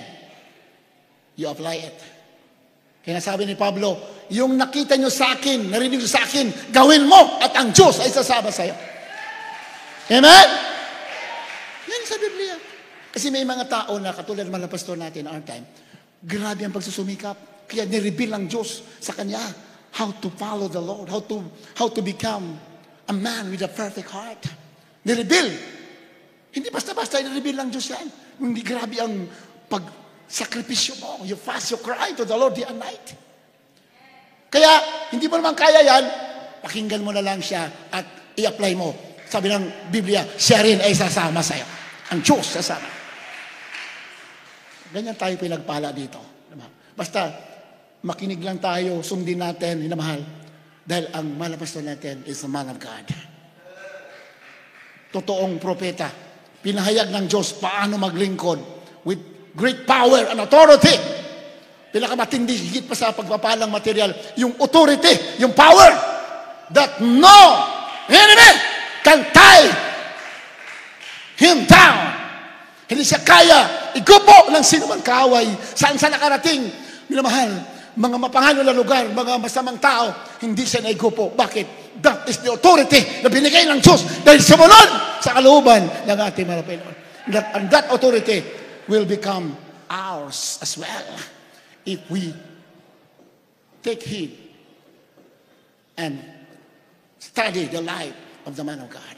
you apply it. Kaya sabi ni Pablo, yung nakita nyo sa akin, narinig nyo sa akin, gawin mo at ang Diyos ay sasama sa'yo. Amen? Yan sa Biblia. Kasi may mga tao na katulad ng mga pastor natin our time, grabe ang pagsusumikap. Kaya nireveal ang Diyos sa kanya how to follow the Lord, how to become a man with a perfect heart. Nireveal. Hindi basta-basta nireveal ng Diyos yan. Hindi grabe ang sakripisyo mo. You fast, you cry to the Lord day and night. Kaya, hindi mo naman kaya yan, pakinggan mo na lang siya at i-apply mo. Sabi ng Biblia, siya rin ay sasama sa'yo. Ang Diyos sasama. Ganyan tayo pinagpala dito. Basta, makinig lang tayo, sundin natin, hinamahal. Dahil ang malapastor natin is a man of God. Totoong propeta. Pinahayag ng Diyos paano maglingkod with great power and authority. Pinakamatindi, higit pa sa pagpapalang material, yung authority, yung power, that no enemy can tie him down. Hindi siya kaya igupo ng sinumang kaaway, saan sa nakarating, minamahal, mga mapangano na lugar, mga masamang tao, hindi siya naigupo. Bakit? That is the authority na binigay ng Diyos dahil sumunod sa kalooban ng ating mga Panginoon. And that authority will become ours as well if we take heed and study the life of the man of God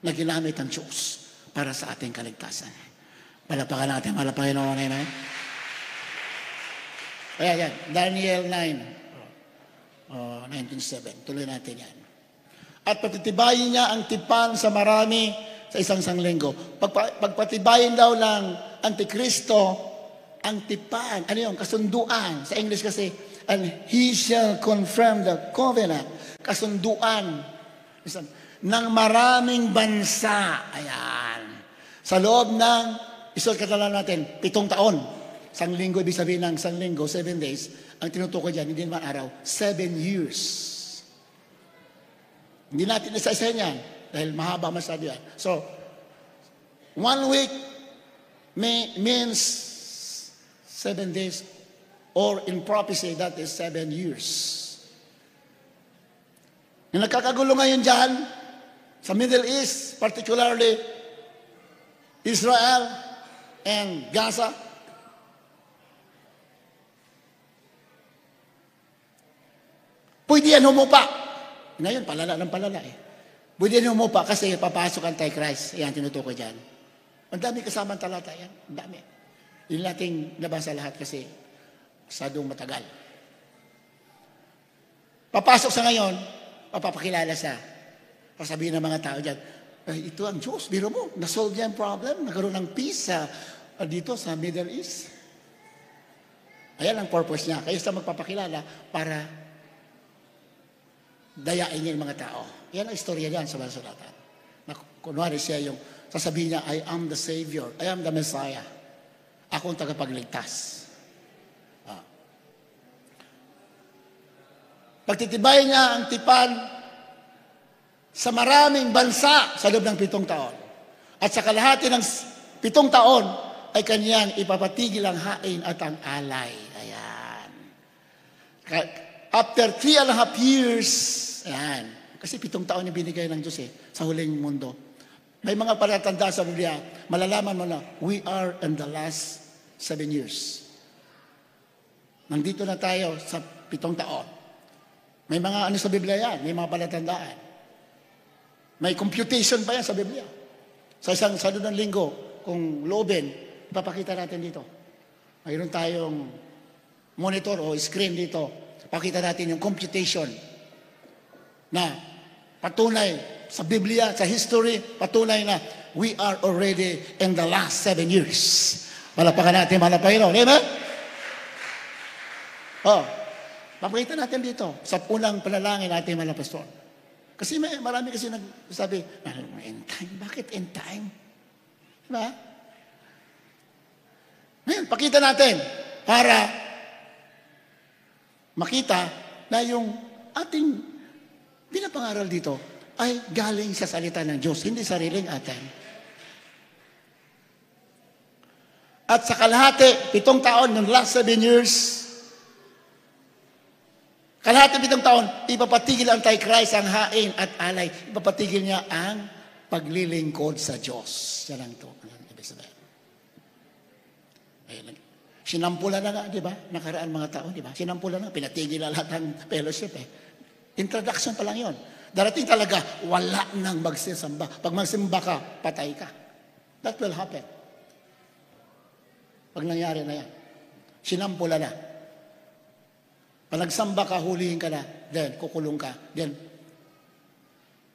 na ginamit ng Diyos para sa ating kaligtasan. Palapakan natin, mahal na Panginoon. Amen. Kaya yan, Daniel 9:19-7. Tuloy natin yan. At patitibayin niya ang tipan sa marami sa isang sanglinggo. Pagpatibayin daw ng Antikristo ang tipan. Ano yun? Kasunduan. Sa English kasi, and he shall confirm the covenant. Kasunduan ng maraming bansa. Ayan. Sa loob ng, isuot katalan natin, 7 taon. Sanglinggo, ibig sabihin ng sanglinggo, 7 days. Ang tinutukoy dyan, hindi naman araw, 7 years. Hindi natin isa-isa yan. Dahil mahaba masyado yan. So, 1 week means 7 days. Or in prophecy, that is 7 years. Yung nagkakagulo ngayon dyan, sa Middle East, particularly Israel and Gaza, pwede yan humupa. Ngayon, palala ng palala eh. Pwede yan humupa kasi papasok ang Antichrist. Yan, tinutukoy dyan. Ang dami kasamang talata yan. Ang dami. Hindi natin nabasa lahat kasi masyadong matagal. Papasok sa ngayon, papapakilala siya. Pasabihin ng mga tao dyan, ito ang Diyos, biro mo, nasolve niya ang problem, nagkaroon ng peace dito sa Middle East. Ayan ang purpose niya. Kaya siya magpapakilala para dayain niya yung mga tao. Yan ang istorya niyan sa Masulatan. Na kunwari siya yung sasabihin niya, I am the Savior, I am the Messiah. Ako akong tagapagligtas. Pagtitibayin niya ang tipan sa maraming bansa sa loob ng 7 taon. At sa kalahati ng 7 taon ay kanyang ipapatigil ang hain at ang alay. Ayan. After 3.5 years, ayan. Kasi 7 taon yung binigay ng Diyos sa huling mundo. May mga palatanda sa Biblia, malalaman mo na, we are in the last 7 years. Nandito na tayo sa 7 taon. May mga ano sa Biblia yan, may mga palatandaan. May computation pa yan sa Biblia. Sa isang sunod ng linggo, kung loobin, ipapakita natin dito. Mayroon tayong monitor o screen dito. Pakita natin yung computation na patunay sa Biblia, sa history, patunay na we are already in the last 7 years. Malapakan natin, Panginoon. Amen? Papakita natin dito sa unang panalangin natin, mga pastor. Kasi marami kasi nagsabi, end time? Bakit end time? Diba? Ngayon, pakita natin para makita na yung ating pinapangaral dito ay galing sa salita ng Diyos, hindi sariling atin. At sa kalahati, 7 taon, ng last 7 years, kalahati 7 taon, ipapatigil ang Antichrist ang hain at alay. Ipapatigil niya ang paglilingkod sa Diyos. Yan lang ito. Ibig sabihin. Sinampulan na nga, di ba? Nakaraan mga taon, di ba? Sinampulan na, pinatigil na lahat ng fellowship Introduction pa lang yon. Darating talaga, wala nang magsisimba. Pag magsimba ka, patay ka. That will happen. Pag nangyari na yan. Sinampulan na. Pag nagsamba ka, hulihin ka na, then kukulong ka, then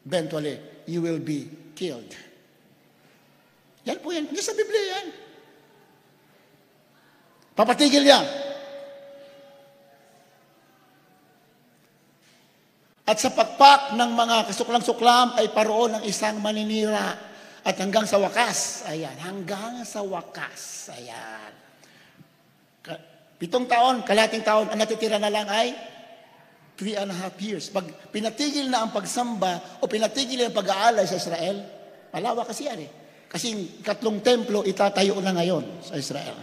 eventually, you will be killed. Yan po yan. Hindi sa Biblia yan. Papatigil yan. At sa pakpak ng mga kasuklam-suklam ay paroon ng isang maninira. At hanggang sa wakas, ayan, hanggang sa wakas, ayan. 7 taon, kalating taon, ang natitira na lang ay 3.5 years. Pag pinatigil na ang pagsamba o pinatigil ang pag-aalay sa Israel, malawak kasi yan Kasi 3 templo itatayo na ngayon sa Israel.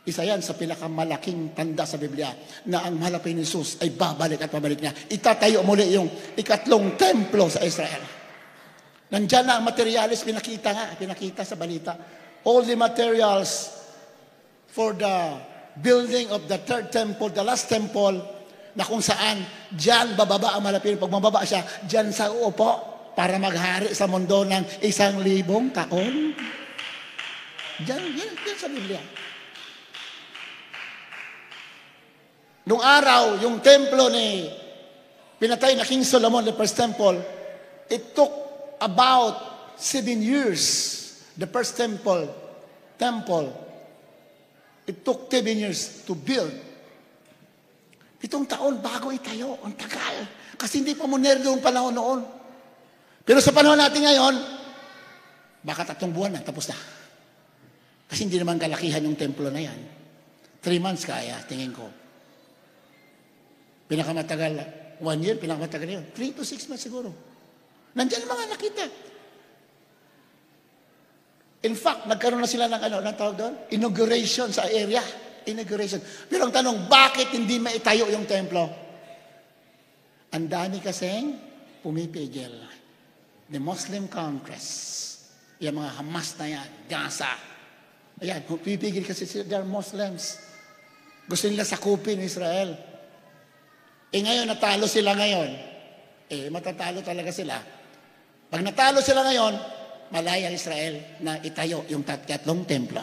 Isa yan sa pinakamalaking tanda sa Biblia na ang mahal na Jesus ay babalik at pabalik niya. Itatayo muli yung 3 templo sa Israel. Nandyan na ang materials, pinakita sa balita. All the materials for the building of the 3rd temple, the last temple, na kung saan dyan bababa ang malapit. Pag mababa siya, dyan sa uupo para maghari sa mundo ng 1,000 taon. Dyan sa Biblia. Nung araw, yung templo ni pinatay na King Solomon, the first temple, it took about 7 years. The first temple, it took 7 years to build. 7 taon bago itayo. Ang tagal. Kasi hindi pa moderno yung panahon noon. Pero sa panahon natin ngayon, baka 3 buwan na, tapos na. Kasi hindi naman kalakihan yung templo na yan. 3 months kaya, tingin ko. Pinakamatagal, 1 year, pinakamatagal yun. 3 to 6 months siguro. Nandiyan ang mga nakita. In fact, nagkaroon na sila ng tawag doon? Inauguration sa area. Inauguration. Pero ang tanong, bakit hindi maitayo yung templo? Ang dami kasing pumipigil. The Muslim Congress. Yung mga Hamas na yan, Gaza. Ayan, pumipigil kasi sila, they're Muslims. Gusto nila sakupin Israel. Ngayon, natalo sila ngayon. Matatalo talaga sila. Pag natalo sila ngayon, malaya Israel na itayo yung 3 templo.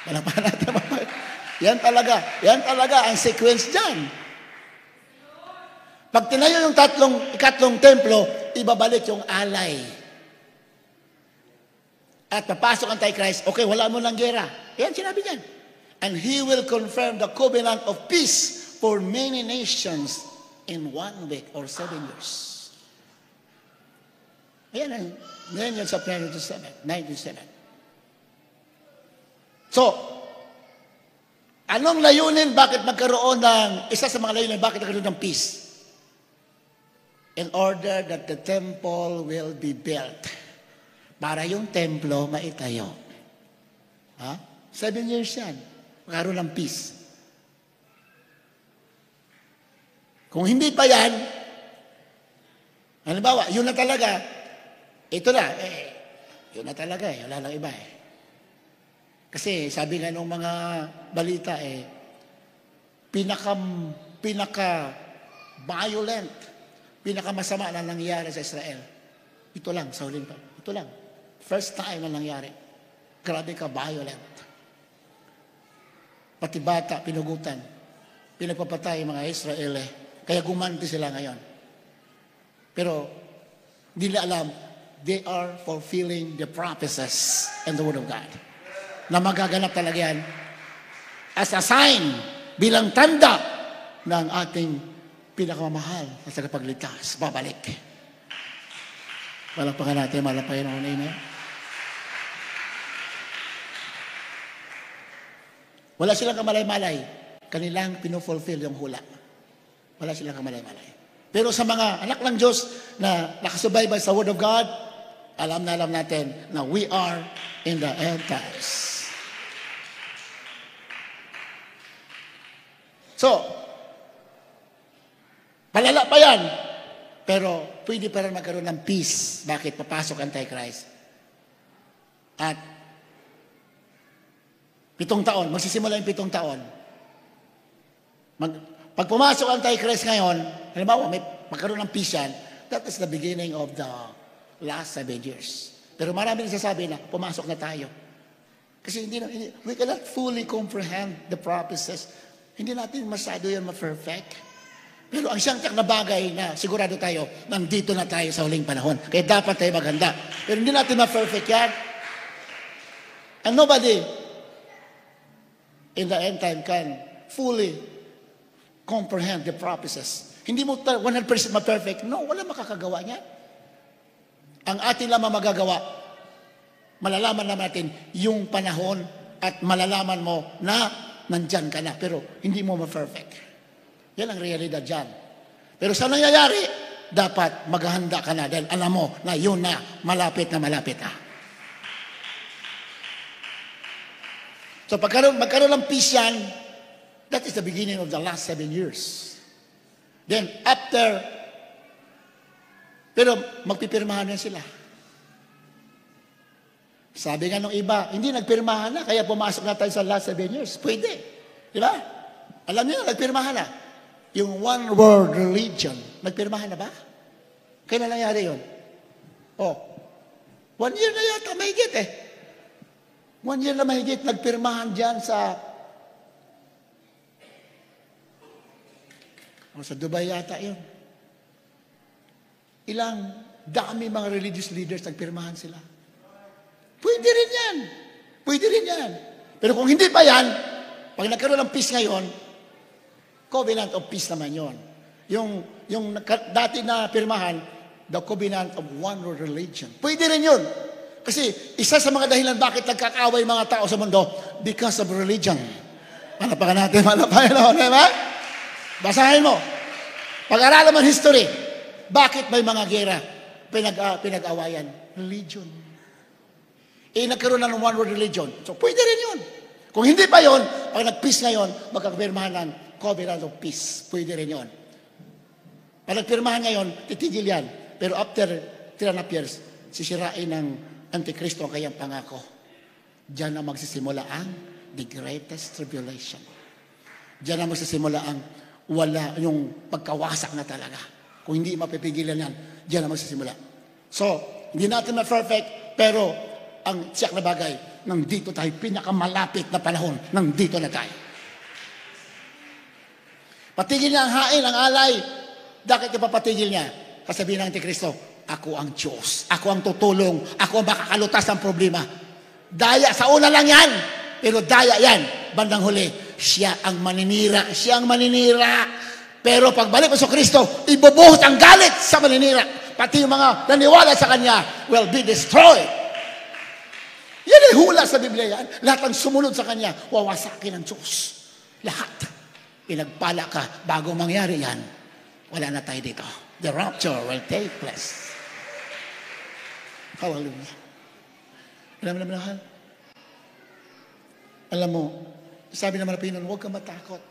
Wala pa natin. Yan talaga ang sequence dyan. Pag tinayo yung 3 templo, ibabalik yung alay. At papasok ang Antichrist, okay, wala mo ng gera. Yan, sinabi niyan. And he will confirm the covenant of peace for many nations in 1 week or 7 years. Ayan, ngayon yun sa 97. So, anong layunin? Bakit magkaroon ng, isa sa mga layunin, bakit magkaroon ng peace? In order that the temple will be built. Para yung templo maitayo. 7 years yan. Magkaroon ng peace. Kung hindi pa yan, halimbawa, yun na talaga, ito na, yun na talaga wala lang iba Kasi sabi nga nung mga balita pinaka-violent, pinaka-masama na nangyari sa Israel. Ito lang, sa huling pa. Ito lang. First time na nangyari. Grabe ka, violent. Pati bata, pinugutan. Pinagpapatay mga Israel Kaya gumanti sila ngayon. Pero, hindi nila alam, they are fulfilling the prophecies and the Word of God. Na magaganap talaga yan as a sign, bilang tanda ng ating pinakamamahal na tagapagligtas. Babalik. Malakpakan natin, malapayan ako na yun. Wala silang kamalay-malay. Kanilang pinufulfill yung hula. Wala silang kamalay-malay. Pero sa mga anak ng Diyos na nakasubaybay sa Word of God, alam natin na we are in the end times. So, palala pa yan. Pero pwede pa rin magkaroon ng peace. Bakit? Papasok Antichrist. At 7 taon, magsisimula yung 7 taon. Pag pumasok ang Antichrist ngayon, halimbawa, magkaroon ng peace yan, that is the beginning of the last 7 years. Pero marami nagsasabi na, pumasok na tayo. Kasi we cannot fully comprehend the prophecies. Hindi natin masyado yan ma-perfect. Pero ang siyang na bagay na sigurado tayo, nandito na tayo sa huling panahon. Kaya dapat tayo maganda. Pero hindi natin ma-perfect yan. And nobody in the end time can fully comprehend the prophecies. Hindi mo 100% ma-perfect. No, wala makakagawa niya. Ang atin lamang magagawa, malalaman natin yung panahon at malalaman mo na nandyan ka na. Pero hindi mo ma-perfect. Yan ang realidad dyan. Pero sa nangyayari, dapat maghahanda ka na dahil alam mo na yun na, malapit na. So magkaroon ng peace yan, that is the beginning of the last 7 years. Then after, pero magpipirmahan na sila. Sabi nga nung iba, hindi nagpirmahan na, kaya pumasok na tayo sa last 7 years. Pwede. Di ba? Alam niyo na, nagpirmahan na. Yung one world religion, nagpirmahan na ba? Kailan nangyari yun? 1 year na yata, mahigit 1 year na mahigit, nagpirmahan dyan sa Dubai yata yun. Ilang dami mga religious leaders nagpirmahan sila. Pwede rin yan. Pero kung hindi pa yan, pag nagkaroon ng peace ngayon, covenant of peace naman yon. Yung dati na pirmahan, the covenant of one world religion. Pwede rin yun. Kasi isa sa mga dahilan bakit nagkakaaway mga tao sa mundo, because of religion. Malapakan natin, diba? Basahin mo. Pag-aralan mo history, bakit may mga gera pinag-awayan? Religion. Nagkaroon na ng one world religion. So pwede rin yun. Kung hindi pa yun, pag nag-peace ngayon, magkakapirmahan ng covenant of peace. Pwede rin yun. Pag nagpirmahan ngayon, titigil yan. Pero after 3.5 years, sisirain ng Antikristo ang kanyang pangako. Diyan na magsisimula ang the greatest tribulation. Diyan na magsisimula ang wala yung pagkawasak na talaga. Kung hindi mapipigilan yan, diyan na magsisimula. So, hindi natin ma-perfect, pero ang siyak na bagay, nandito tayo, pinakamalapit na panahon, nandito na tayo. Patigil niya ang hain, ang alay. Bakit niya papatigil niya? Kasabihin ng Antikristo, ako ang Diyos, ako ang tutulong, ako ang makakalutas ng problema. Daya, sa una lang yan, pero daya yan, bandang huli. Siya ang maninira. Pero pagbalik mo sa Kristo, ibubuhos ang galit sa maninira. Pati yung mga naniwala sa Kanya will be destroyed. Yan ay hula sa Biblia yan. Lahat ang sumunod sa Kanya, wawasakin ng Diyos. Lahat. Pinagpala ka, bago mangyari yan, wala na tayo dito. The rapture will take place. Hallelujah. Alam mo, mahal? Alam mo, sabi naman na Pinoon, huwag kang matakot.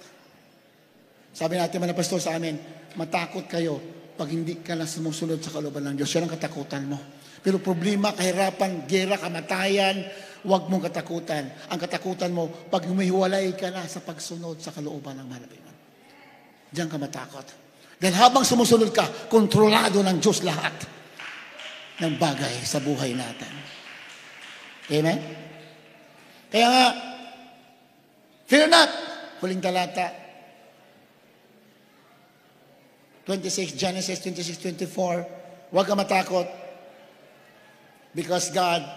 Sabi natin mga pastor sa amin, matakot kayo pag hindi ka na sumusunod sa kalooban ng Diyos. Yan ang katakutan mo. Pero problema, kahirapan, gera, kamatayan, huwag mong katakutan. Ang katakutan mo, pag humihiwalay ka na sa pagsunod sa kalooban ng mahal na Pinoon. Diyan ka matakot. Dahil habang sumusunod ka, kontrolado ng Diyos lahat ng bagay sa buhay natin. Amen? Kaya nga, fear not. Huling talata. 26, Genesis 26:24. Huwag ka matakot. Because God,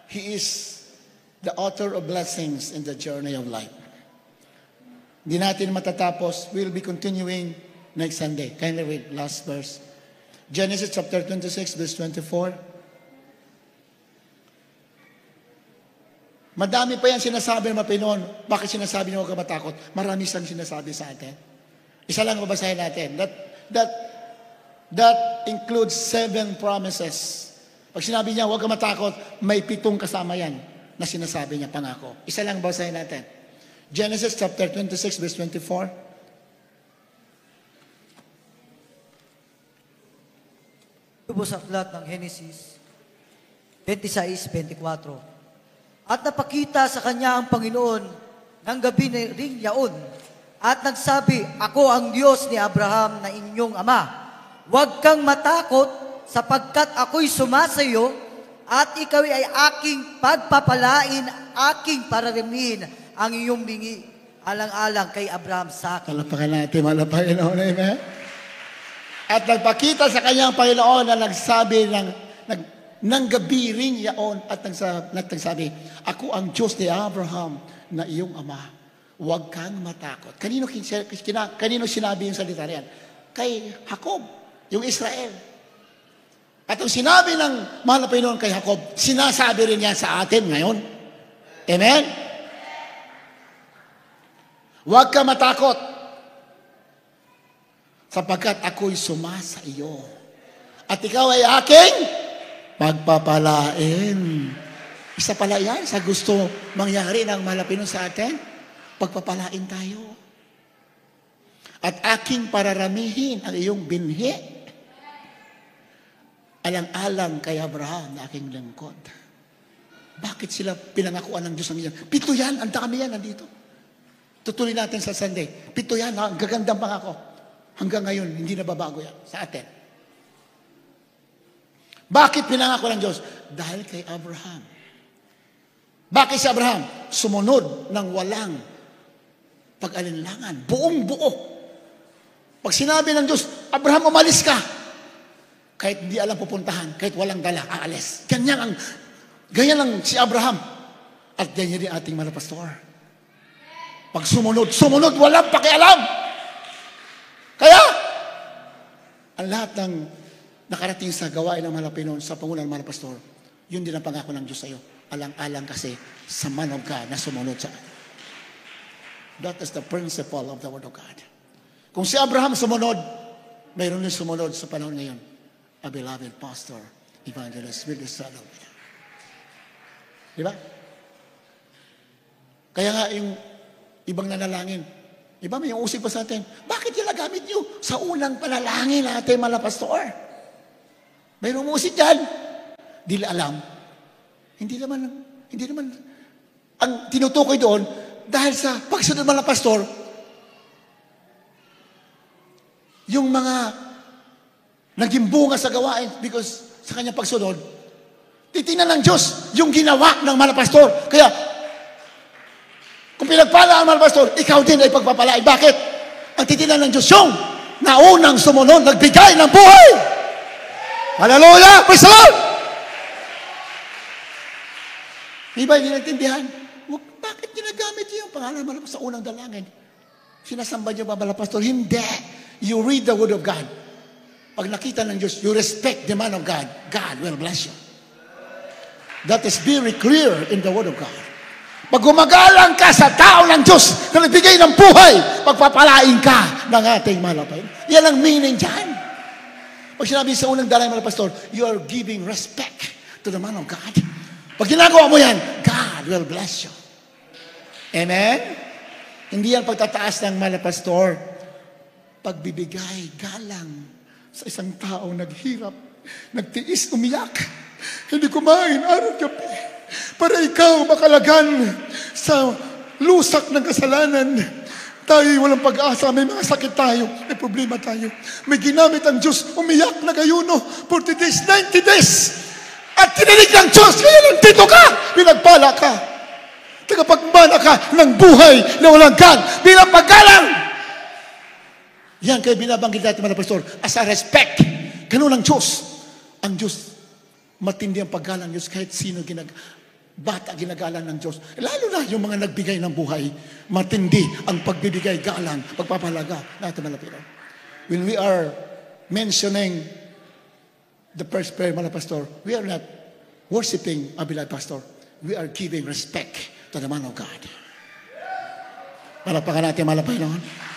He is the author of blessings in the journey of life. Hindi natin matatapos. We'll be continuing next Sunday. Kindly read last verse. Genesis chapter 26, verse 24. Madami pa yan sinasabi ng mga Pinoon. Bakit sinasabi niyo huwag ka matakot? Marami siyang sinasabi sa atin. Isa lang babasahin natin. That includes 7 promises. Pag sinabi niya huwag ka matakot, may 7 kasama yan na sinasabi niya pangako. Isa lang babasahin natin. Genesis chapter 26, verse 24. Tubo sa aklat ng Genesis 26:24. At napakita sa kanya ang Panginoon ng gabi na ring yaon at nagsabi, ako ang Diyos ni Abraham na inyong ama. Huwag kang matakot sapagkat ako'y sumasayo at ikaw ay aking pagpapalain, aking pararamihin ang iyong bingi alang-alang kay Abraham sa akin. Palapakan natin, malapakan Panginoon. Amen? At nagpakita sa kanyang Panginoon na nagsabi ng gabi ring yaon at nagsabi, ako ang Diyos ni Abraham na iyong ama. Huwag kang matakot. Kanino sinabi yung salita riyan? Kay Jacob, yung Israel. At ang sinabi ng mahal na Panginoon kay Jacob, sinasabi rin yan sa atin ngayon. Amen? Huwag kang matakot sapagkat ako'y sumasa iyo. At ikaw ay aking pagpapalain. Isa pala yan sa gusto mangyari ng malapino sa atin. Pagpapalain tayo. At aking pararamihin ang iyong binhi. Alang-alang kay Abraham na aking lingkod. Bakit sila pinangakuan ng Diyos ng iyan? 7 yan, ang dami yan nandito. Tutuloy natin sa Sunday. 7 yan, ang gagandang pangako. Hanggang ngayon, hindi na babago yan sa atin. Bakit pinangako ng Diyos? Dahil kay Abraham. Bakit si Abraham? Sumunod ng walang pag-alinlangan. Buong buo. Pag sinabi ng Diyos, Abraham, umalis ka. Kahit hindi alam pupuntahan, kahit walang dala, aalis. Ganyan lang si Abraham. At ganyan din ating mga pastor. Pag sumunod, walang pakialam. Kaya, ang lahat ng nakarating sa gawain ng mga Pinoon sa pangunan ng mga pastor, yun din ang pangako ng Diyos sa iyo. Alang-alang kasi sa man of God na sumunod sa kanya. That is the principle of the Word of God. Kung si Abraham sumunod, mayroon din sumunod sa panahon ngayon. A beloved pastor, evangelist, with the son of God. Di ba? Kaya nga yung ibang nanalangin, iba may yung usig pa sa atin, bakit yung nagamit nyo sa unang panalangin natin mga pastor? Mayroong musik dyan. Di alam. Hindi naman, ang tinutukoy doon, dahil sa pagsunod mga pastor, yung mga naging bunga sa gawain because sa kanyang pagsunod, titingnan ng Diyos yung ginawa ng mga pastor. Kaya, kung pinagpala ang mga pastor, ikaw din ay pagpapalain. Bakit? Ang titingnan ng Diyos yung naunang sumunod, nagbigay ng buhay. Hallelujah! Praise the Lord! Iba hindi nagtindihan. Bakit ginagamit yung pangalan mo sa unang dalangin? Sinasamba niyo ba mga pastor? Hindi. You read the Word of God. Pag nakita ng Diyos, you respect the man of God. God will bless you. That is very clear in the Word of God. Pag gumagalang ka sa tao ng Diyos na nagbigay ng buhay, pagpapalain ka ng ating malapay. Yan ang meaning dyan. Pag sinabi sa unang dalay, mga pastor, you are giving respect to the man of God. Pag ginagawa mo yan, God will bless you. Amen? Hindi yan pagtataas ng mga pastor. Pagbibigay galang sa isang tao naghirap, nagtiis, umiyak, hindi kumain araw gabi para ikaw makalagan sa lusak ng kasalanan. Tayo walang pag-asa, may mga sakit tayo, may problema tayo. May ginamit ang Diyos, umiyak na gayuno, 40 days, 90 days. At tininig ng Diyos, kaya nandito ka, pinagpala ka. Tagapagmana ka ng buhay na walang God, bilang paggalang. Yan kayo binabanggit natin mga pastor, as a respect. Ganun ang Diyos. Ang Diyos, matindi ang paggalang Diyos kahit sino bata ginagalang ng Diyos. Lalo na yung mga nagbigay ng buhay, matindi ang pagbibigay galang, pagpapalaga natin mga pastor. When we are mentioning the first prayer mga pastor, we are not worshiping a beloved pastor. We are giving respect to the man of God. Malapakan natin mga Panginoon.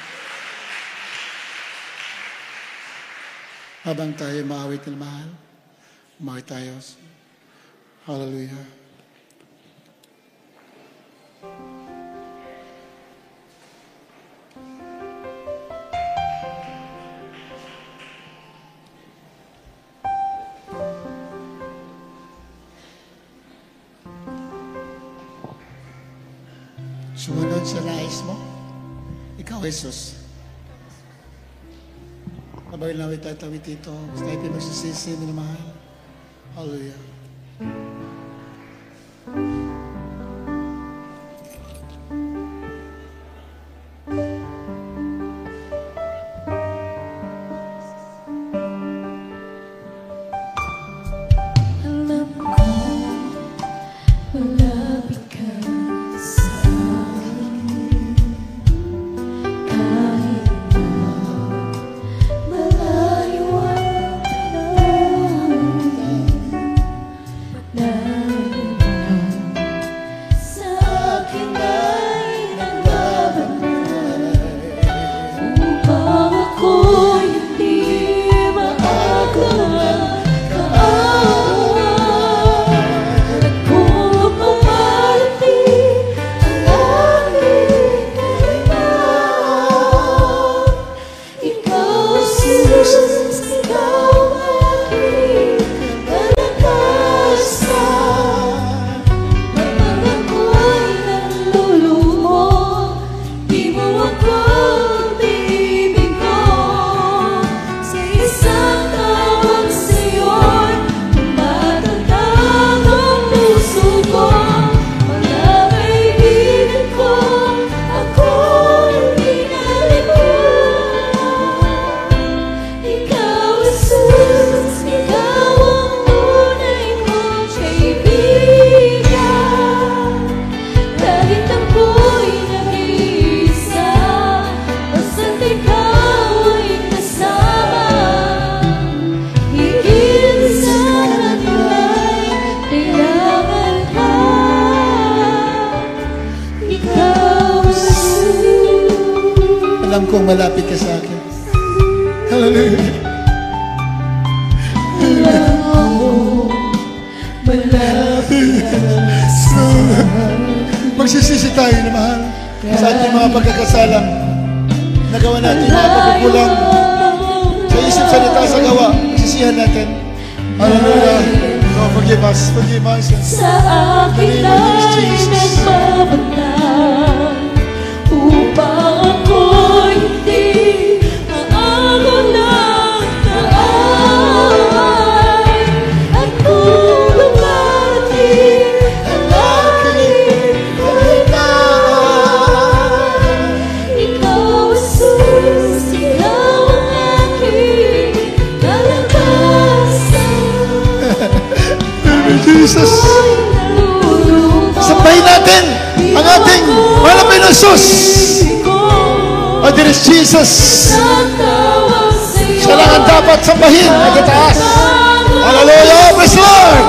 Habang tayo maawit na mahal, maawit tayo. Hallelujah. Sumunod sa nais mo, ikaw, Jesus. Habang nawit tayo tawid dito, basta tayo magsisisi, minamahal. Hallelujah. Alam ko, malapit ka sa akin. Kahit malayo ang sa akin ay nagbabanay upang ako'y hindi maagalang kaaway. At kung pumarating ang aking kailangan, ikaw, Jesus, ikaw aking kalakasan. Kapag ako'y nalulumog, di mo ako bibigyan. Sa isang tawag sa'yo'y matatag ang puso ko. Mga kaibigan ko, ako'y pinaliguan. Ikaw, Jesus, ikaw ang tunay kong kaibigan. Kahit ako'y nag-iisa, basta't ikaw ay kasama. Higit sa kanila'y kailangan ka. Ikaw, Jesus. Alam kong malapit ka sa akin. Hallelujah. Magsisisi tayo na mahal sa ating mga pagkakasalang nagawa natin mga pagkukulang sa isip, salita, sa gawa. Magsisihan natin. Hallelujah. Oh, forgive us. Forgive us. Sa akin ay nagbabantay upang ako'y hindi maagulang kaaway. At kung lumating ang aking kailangan, ikaw, Jesus, ikaw ang aking kalakasan. Jesus. Sabayin natin ang ating malapit na Jesus. Oh, there is Jesus. Siya lang ang dapat sambahin at itaas. Hallelujah. Praise the Lord.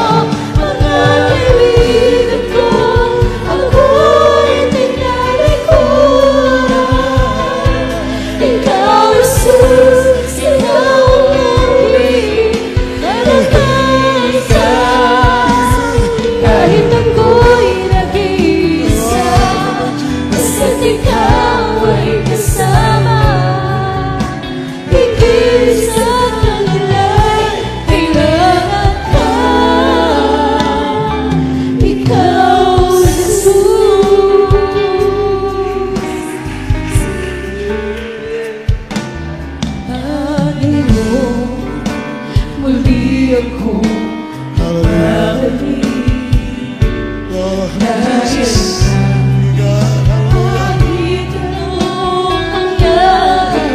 ikaw ay kasama. Higit sa kanila'y kailangan ka. Ikaw, Jesus. Panginoon, muli akong babalik. Kahit anong mangyari,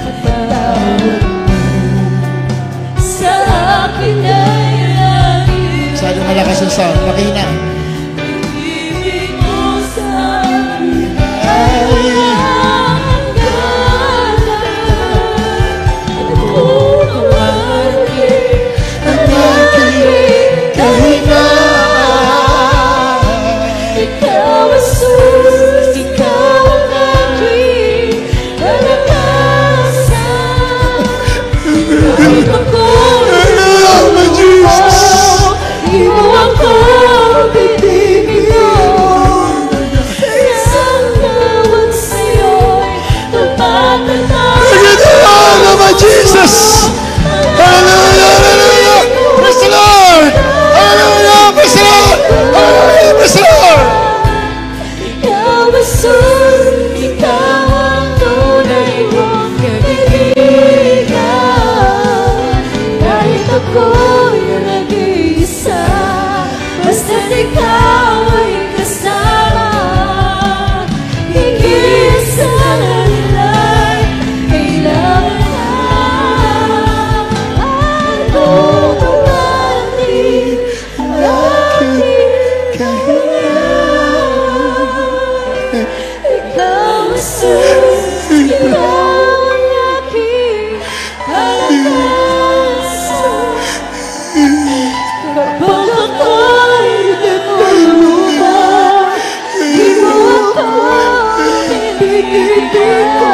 patawad mo sa akin ay langit. Masyadong malakas yung sound. Makina. Ibig mo sa akin ay walang hanggan. Kung umali ang aking kahinaan, ikaw, Jesus, ikaw ang aking kalakasan. Kahit ako'y di mo ako bibigyan. Isang tawag sa'yo'y tumatatag. Jesus! Hallelujah! Hallelujah! Praise the Lord! Hallelujah! Praise the Lord! Hallelujah! Praise the Lord! Ikaw, Jesus, ikaw ang tunay kong kaibigan. Kahit ako'y nag-iisa, basta't ikaw ay kasama. Higit sa kanila'y kailangan ka. Kung umali ang aking kahinaan, ikaw, Jesus, ikaw ang aking kalakasan. Kapag ako'y nagulungan, di mo ako pinipilitan.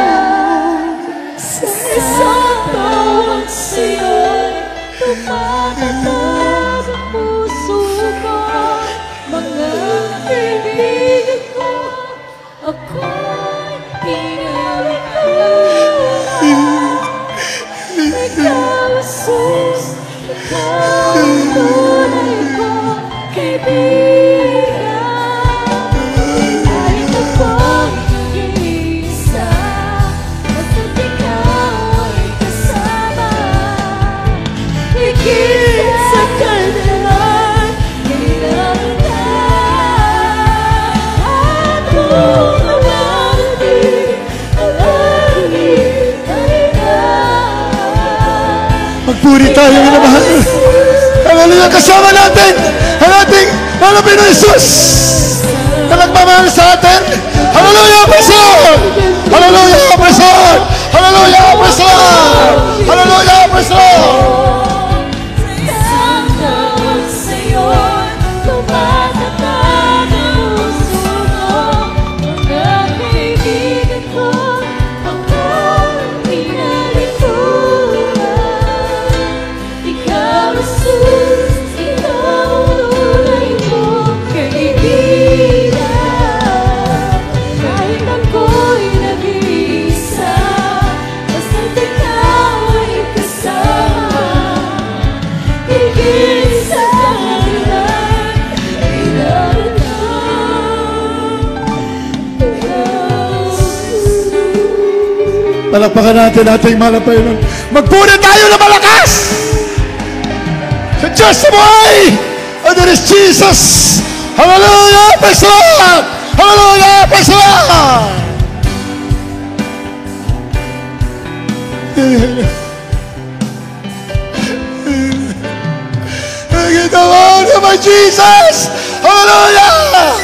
Sa isang tawag sa'yo'y tumatatag ang puso ko. Mga kaibigan ko, ako'y pinalikuran. Ikaw, Jesus, ikaw ang tunay kong kaibigan. Kahit ako'y nag-iisa, basta't ikaw ay kasama. Higit sa kanila'y kailangan ka. At kung umali ang aking kahinaan, Magpuri tayo, minamahal. Hallelujah! Kasama natin ang ating mga Pinoy Jesus na nagmamahal sa atin. Hallelujah! Praise the Lord! Hallelujah! Praise the Lord! Hallelujah! Praise the Lord! Hallelujah! Praise the Lord! isang tawag sa'yo'y tumatatag ang puso ko. Mga kaibigan ko, ako'y pinalikuran. Ikaw, Jesus, ikaw ang tunay kong kaibigan. Kahit ako'y nag-iisa, basta't ikaw ay kasama. Higit sa kanila'y kailangan ka. Ikaw, Jesus. Palakpakan natin ating malapayan. Magpuri tayo na malakas! Sa Diyos sa buhay! And there is Jesus! Hallelujah! Praise the Lord! Hallelujah! Praise the Lord! Ginawa naman Jesus! Hallelujah!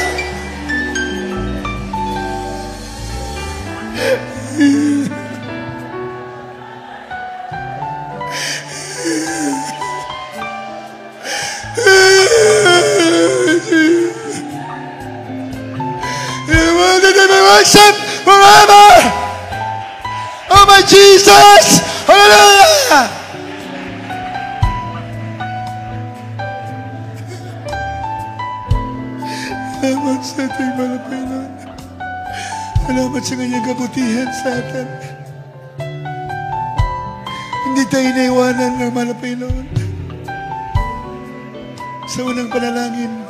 Worship forever! Oh my Jesus! Hallelujah! Salamat sa ating malapinan. Salamat sa kanyang kabutihan sa atin. Hindi tayo naiwanan ng mahal na Panginoon. Sa unang panalangin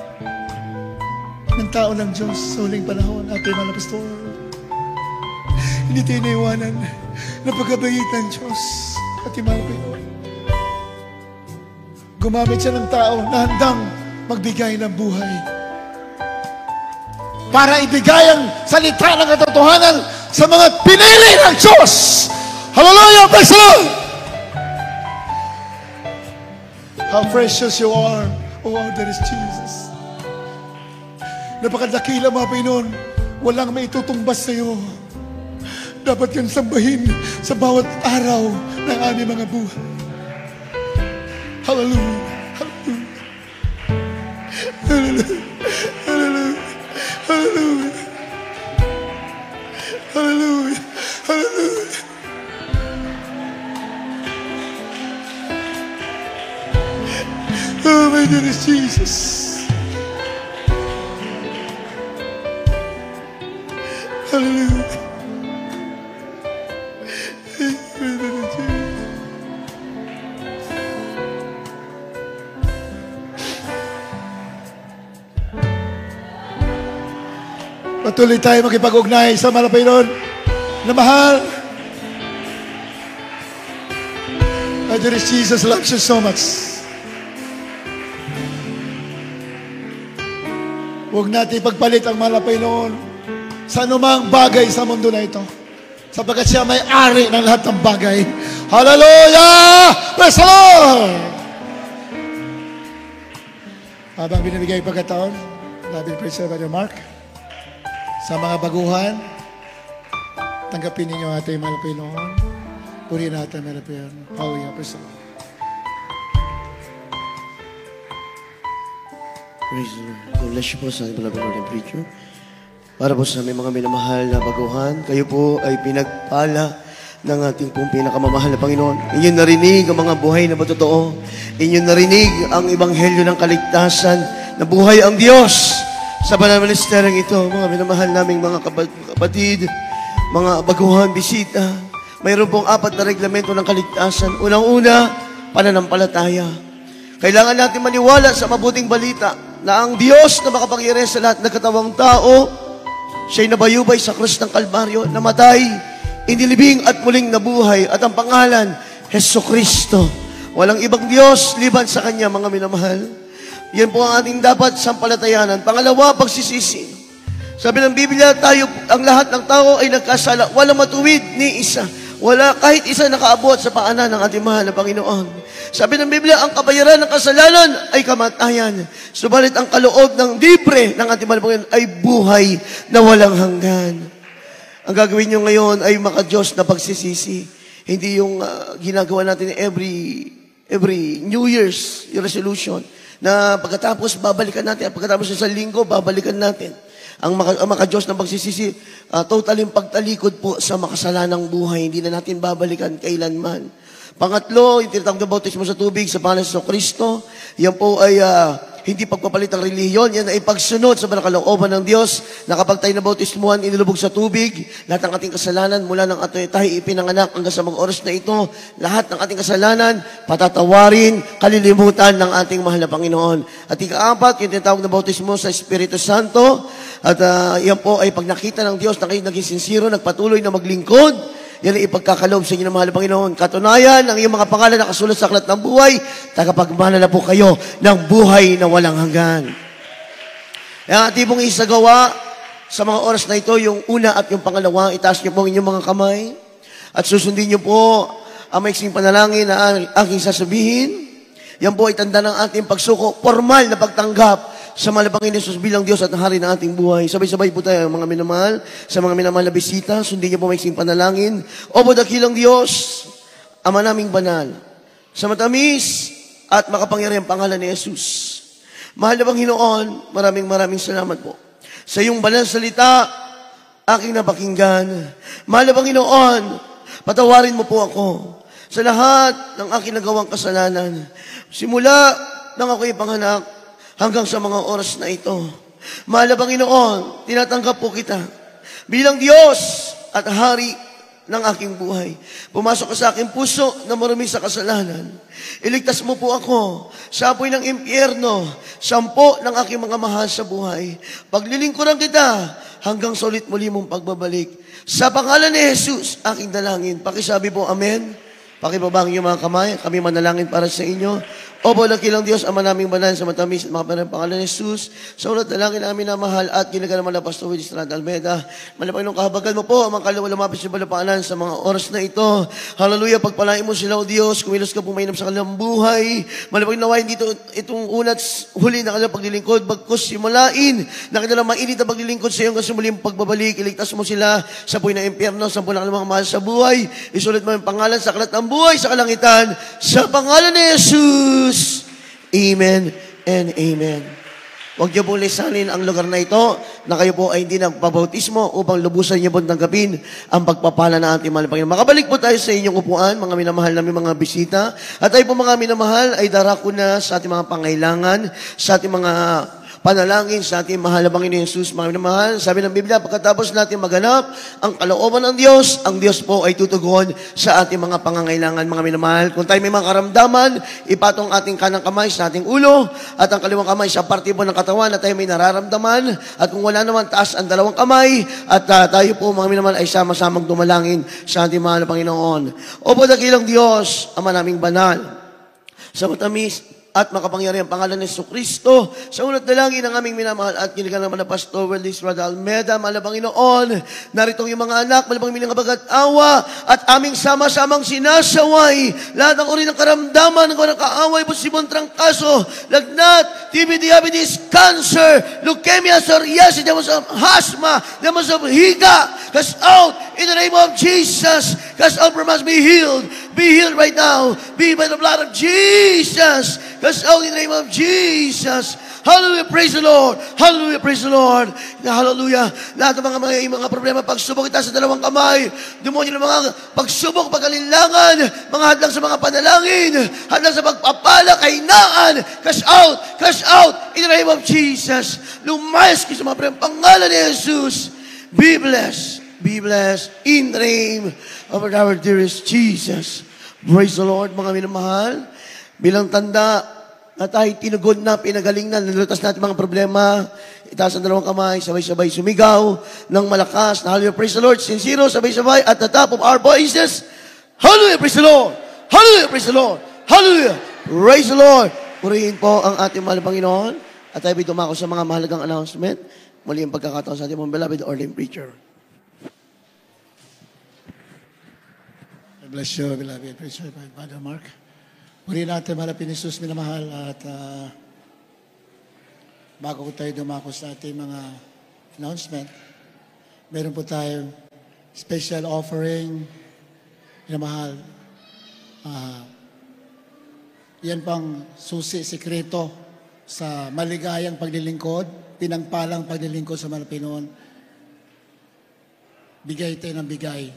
ng tao ng Diyos sa huling panahon, ating mga pastor, hindi tayo naiwanan na pagkabayit ng Diyos ating mga Panginoon. Gumamit siya ng tao na handang magbigay ng buhay para ibigay ang salita ng katotohanan sa mga pinili ng Diyos. Hallelujah! Praise the Lord! How precious you are, oh, there is Jesus. Napakadakila mga Panginoon, walang maitutumbas sa iyo. Dapat yan sambahin sa bawat araw ng aming mga buhay. Hallelujah! Hallelujah! Hallelujah! Hallelujah! Hallelujah! Hallelujah! Oh, my dear Jesus. Hallelujah. Thank you, my dear Jesus. Patuloy tayo makipag-ugnay sa mahal na Panginoon na mahal. My dear Jesus loves you so much. Huwag natin ipagpalit ang mahal na Panginoon sa anumang bagay sa mundo na ito. Sapagkat siya may ari ng lahat ng bagay. Hallelujah! Praise the Lord! Habang binibigay pagkataon, labing praise the Lord, Mark. Sa mga baguhan, tanggapin ninyo ating mahal na Panginoon. Purihin natin mahal na Panginoon. Hallelujah! Praise the Lord. Praise the Lord. God bless you po sa ating beloved Lord and Preacher. Para po sa aming mga minamahal na baguhan, kayo po ay pinagpala ng ating pong pinakamamahal na Panginoon. Inyong narinig ang mga buhay na matotoo. Inyong narinig ang ebanghelyo ng kaligtasan na buhay ang Diyos sa banal na ministeryong ito. Mga minamahal naming mga kapatid, mga baguhan, bisita. Mayroon pong 4 na reglamento ng kaligtasan. Unang-una, pananampalataya. Kailangan natin maniwala sa mabuting balita na ang Diyos na makapangyarihan sa lahat ng katawang tao, siya'y nabayubay sa krus ng Kalbaryo, namatay, inilibing at muling nabuhay, at ang pangalan, Jesucristo. Walang ibang Diyos liban sa Kanya, mga minamahal. Yan po ang ating dapat sampalatayanan. Pangalawa, pagsisisi. Sabi ng Biblia, ang lahat ng tao ay nagkasala. Walang matuwid ni isa. Wala kahit isa nakaabot sa paanan ng ating mahal na Panginoon. Sabi ng Biblia, ang kabayaran ng kasalanan ay kamatayan. Subalit ang kaloob ng libre ng ating mahal na Panginoon ay buhay na walang hanggan. Ang gagawin nyo ngayon ay maka-Diyos na pagsisisi. Hindi yung ginagawa natin every New Year's resolution na pagkatapos babalikan natin, at pagkatapos sa linggo babalikan natin. Ang maka-Diyos ng pagsisisi, totaling pagtalikod po sa makasalanang buhay. Hindi na natin babalikan kailanman. Pangatlo, yung tinatawag na bautismo sa tubig sa pangalan ng Kristo. Yan po ay hindi pagpapalit ng relihiyon. Yan ay pagsunod sa kalooban ng Diyos na kapag tayo na bautismuhan, inilubog sa tubig, lahat ng ating kasalanan mula ng tayo ipinanganak hanggang sa mga oras na ito, lahat ng ating kasalanan, patatawarin, kalilimutan ng ating mahal na Panginoon. At ika-4, yung tinatawag na bautismo sa Espiritu Santo. At yan po ay pag nakita ng Diyos na kayo naging sincero, nagpatuloy na maglingkod, yan ay ipagkakaloob sa inyo ng mahal na Panginoon. Katunayan, ang iyong mga pangalan nakasulat sa aklat ng buhay, tagapagmana na po kayo ng buhay na walang hanggan. Ang ating pong isagawa sa mga oras na ito, yung una at yung pangalawa, itaas niyo po ang inyong mga kamay at susundin niyo po ang maiksing panalangin na aking sasabihin. Yan po ay tanda ng ating pagsuko, formal na pagtanggap sa mahal na Panginoon Jesus bilang Diyos at Hari ng ating buhay. Sabay-sabay po tayo, mga minamahal, sa mga minamahal na bisita, sundin niyo po maiksing panalangin. Opo, dakilang Diyos, Ama naming banal, sa matamis at makapangyarihang pangalan ni Jesus. Mahal na Panginoon, maraming salamat po. Sa iyong banal salita, aking napakinggan. Mahal na Panginoon, patawarin mo po ako sa lahat ng aking nagawang kasalanan. Simula nang ako'y panganak, hanggang sa mga oras na ito. Mahal na Panginoon, tinatanggap po kita bilang Diyos at Hari ng aking buhay. Pumasok ka sa aking puso na marumi sa kasalanan. Iligtas mo po ako sa apoy ng impyerno, sampo ng aking mga mahal sa buhay. Paglilingkuran kita hanggang sa ulit muli mong pagbabalik. Sa pangalan ni Jesus, aking dalangin. Pakisabi po, Amen. Pakibabang yung mga kamay. Kami manalangin para sa inyo. Opo, dakilang Diyos, Ama naming banal sa matamis at mga pangalan ni Jesus. Sa unat dalangin namin na mahal at ginagawa naman na Pastor Willie Estrada Almeida. Malapang kahabagan mo po, ang mga kalawang lumapit sa balapaanan sa mga oras na ito. Hallelujah, pagpalain mo sila, O Diyos, kumilos ka pumainam sa kanilang buhay. Malapang nawain dito itong unat huli na kanilang paglilingkod, bagkus simulain na kanilang mainit na paglilingkod sa iyong kasi muling pagbabalik. Iligtas mo sila sa puwi ng impyerno, sa puwi ng mga mahal sa buhay. Isulat mo ang pangalan sa kalat ng buhay sa kalangitan. Sa pangalan ni Jesus. Amen and amen. Huwag niyo pong lisanin ang lugar na ito na kayo po ay hindi nagpabautismo upang lubusan niyo po tanggapin ang pagpapala ng ating mahal Panginoon. Makabalik po tayo sa inyong upuan, mga minamahal namin mga bisita. At tayo po mga minamahal ay darako na sa ating mga pangailangan, sa ating mga panalangin sa ating mahal na Panginoon Jesus, mga minamahal. Sabi ng Biblia, pagkatapos natin maganap ang kalooban ng Diyos, ang Diyos po ay tutugon sa ating mga pangangailangan, mga minamahal. Kung tayo may mga karamdaman, ipatong ating kanang kamay sa ating ulo at ang kaliwang kamay sa parte po ng katawan na tayo may nararamdaman. At kung wala naman, taas ang dalawang kamay at tayo po, mga minamahal, ay sama-samang dumalangin sa ating mahal na Panginoon. Opo, dakilang Diyos, Ama naming banal, sa matamis at makapangyarihan pangalan ni Jesucristo, sa unat dalangin ng aming minamahal at ginagawa naman na Pastor Willie Estrada Almeida, mahal na Panginoon, narito yung mga anak, mahal na Panginoon, bagat awa, at aming sama-samang sinasaway, lahat ng uri ng karamdaman, ng kaaway, posibong trangkaso, lagnat, TB, diabetes, cancer, leukemia, psoriasis, demons of asthma, demons of higa, cast out, in the name of Jesus, cast out from us, be healed right now, be by the blood of Jesus, cast out in the name of Jesus. Hallelujah, praise the Lord. Hallelujah, praise the Lord. Hallelujah. Lahat ng mga problema, pagsubok ita sa dalawang kamay. Demonyo ng mga pagsubok, pagkalinlangan, mga hadlang sa mga panalangin, hadlang sa pagpapala, kahinaan. Cast out in the name of Jesus. Lumayas kayo sa mga pangalan ni Jesus. Be blessed in the name of our dearest Jesus. Praise the Lord, mga minamahal. Bilang tanda na tayo tinugod na, pinagaling na, nalutas natin mga problema, itaas ang dalawang kamay, sabay-sabay sumigaw ng malakas. Hallelujah, praise the Lord. Sincero, sabay-sabay at the top of our voices. Hallelujah, praise the Lord. Hallelujah, praise the Lord. Hallelujah, praise the Lord. Purihin po ang ating mahal na Panginoon. At tayo dumako sa mga mahalagang announcement. Muli ang pagkakataon sa ating mga beloved ordained preacher. God bless you, beloved preacher, Father Mark. Muli natin malapit ni Jesus, minamahal, at bago tayo dumako sa ating mga announcement, meron po tayo special offering, minamahal. Yan pang susi, sekreto sa maligayang paglilingkod, pinangpalang paglilingkod sa Panginoon. Bigay tayo ng bigay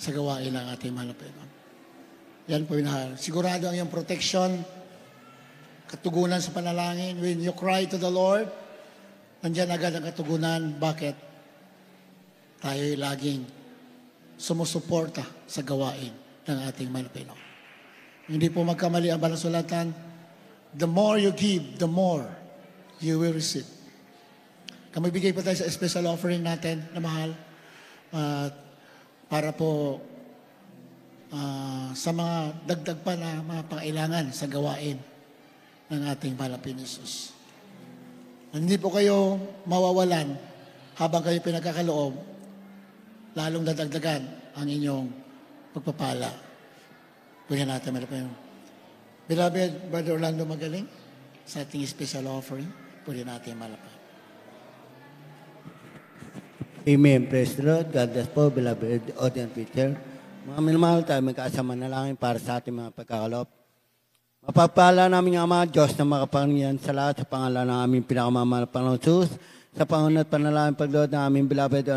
sa gawain ng ating mahal na Panginoon. Yan po minahal. Sigurado ang iyong protection, katugunan sa panalangin. When you cry to the Lord, nandiyan agad ang katugunan. Bakit? Tayo'y laging sumusuporta sa gawain ng ating mahal na Panginoon. Hindi po magkamali ang balasulatan. The more you give, the more you will receive. Magbigay po tayo sa special offering natin na mahal. Para po sa mga dagdag pa na mga pangailangan sa gawain ng ating mahal na Jesus. Hindi po kayo mawawalan habang kayo pinagkakaloob, lalong dadagdagan ang inyong pagpapala. Pwede natin malapin. Beloved Brother Orlando Magaling, sa ating special offering, pwede natin malapin. Amen. Praise the Lord. God bless po, beloved audience preacher. Mga minamahal tayo, may kasama na lang para sa ating mga pagkakalop. Mapapala namin ang Ama, Diyos na makapangyarihan sa lahat sa pangalan ng aming pinakamamahal Panginoon Jesus, sa pangunat panalangin paglood ng aming beloved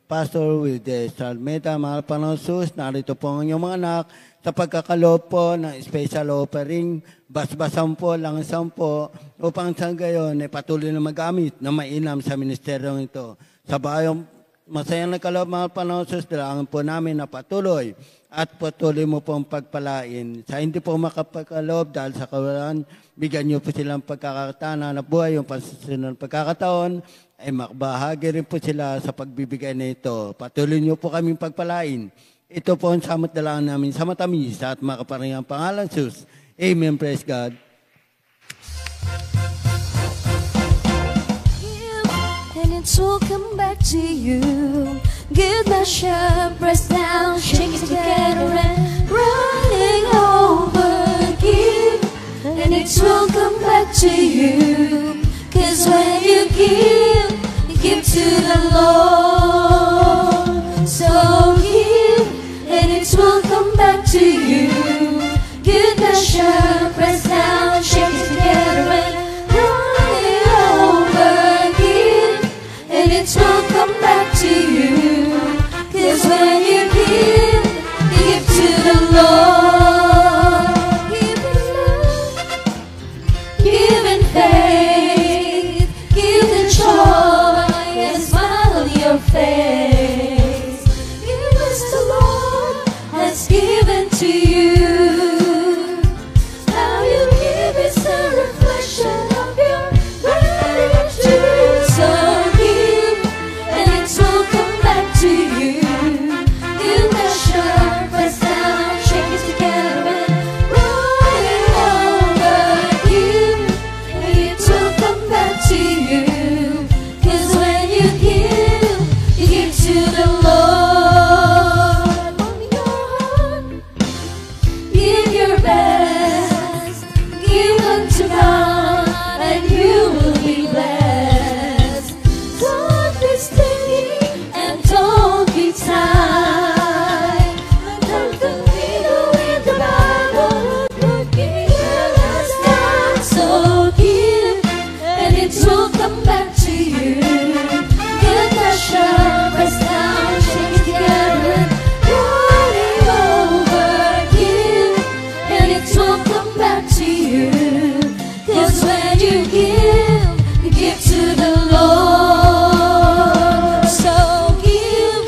Pastor Willie Estrada Almeida, mahal Panginoon Jesus, narito po ang inyong mga anak sa pagkakalop po ng special offering, basbasan po, langsan po, upang sa gayon ay patuloy na magamit na mainam sa ministeryong ito. Sa bayang masayang nagkaloob mga panahon sus, dalangin po namin na patuloy at patuloy mo pong pagpalain. Sa hindi po makapagkaloob dahil sa kawalan, bigyan niyo po silang pagkakataan na buhay, yung pasusunod pagkakataon, ay makabahagi rin po sila sa pagbibigay na ito. Patuloy niyo po kaming pagpalain. Ito po ang samot dalangin namin sa matamis at makaparingang pangalan sus. Amen. Praise God. And it will come back to you. Good measure, press down, shake it together and running over. Give, and it will come back to you. 'Cause when you give to the Lord. So give, and it will come back to you. Good measure, press down, shake it together and running over. Give, and it will come back to you. 'Cause when you give to the Lord. Give in love, give in faith, give the joy and smile on your face. Give as the Lord has given to you. How you give is a reflection of your gratitude. So give, and it will come back to you. Good measure, press down, shake it together and running over. Give, and it will come back to you. 'Cause when you give to the Lord. Open your heart, give your best, give unto God, and you will be blessed. Don't be stingy and don't be tired. Let the needle in the Bible look in your last time. So give, and it will come back to you. Good measure, press down, shake it together and running over. Give, and it will come back to you. 'Cause when you give to the Lord. So give,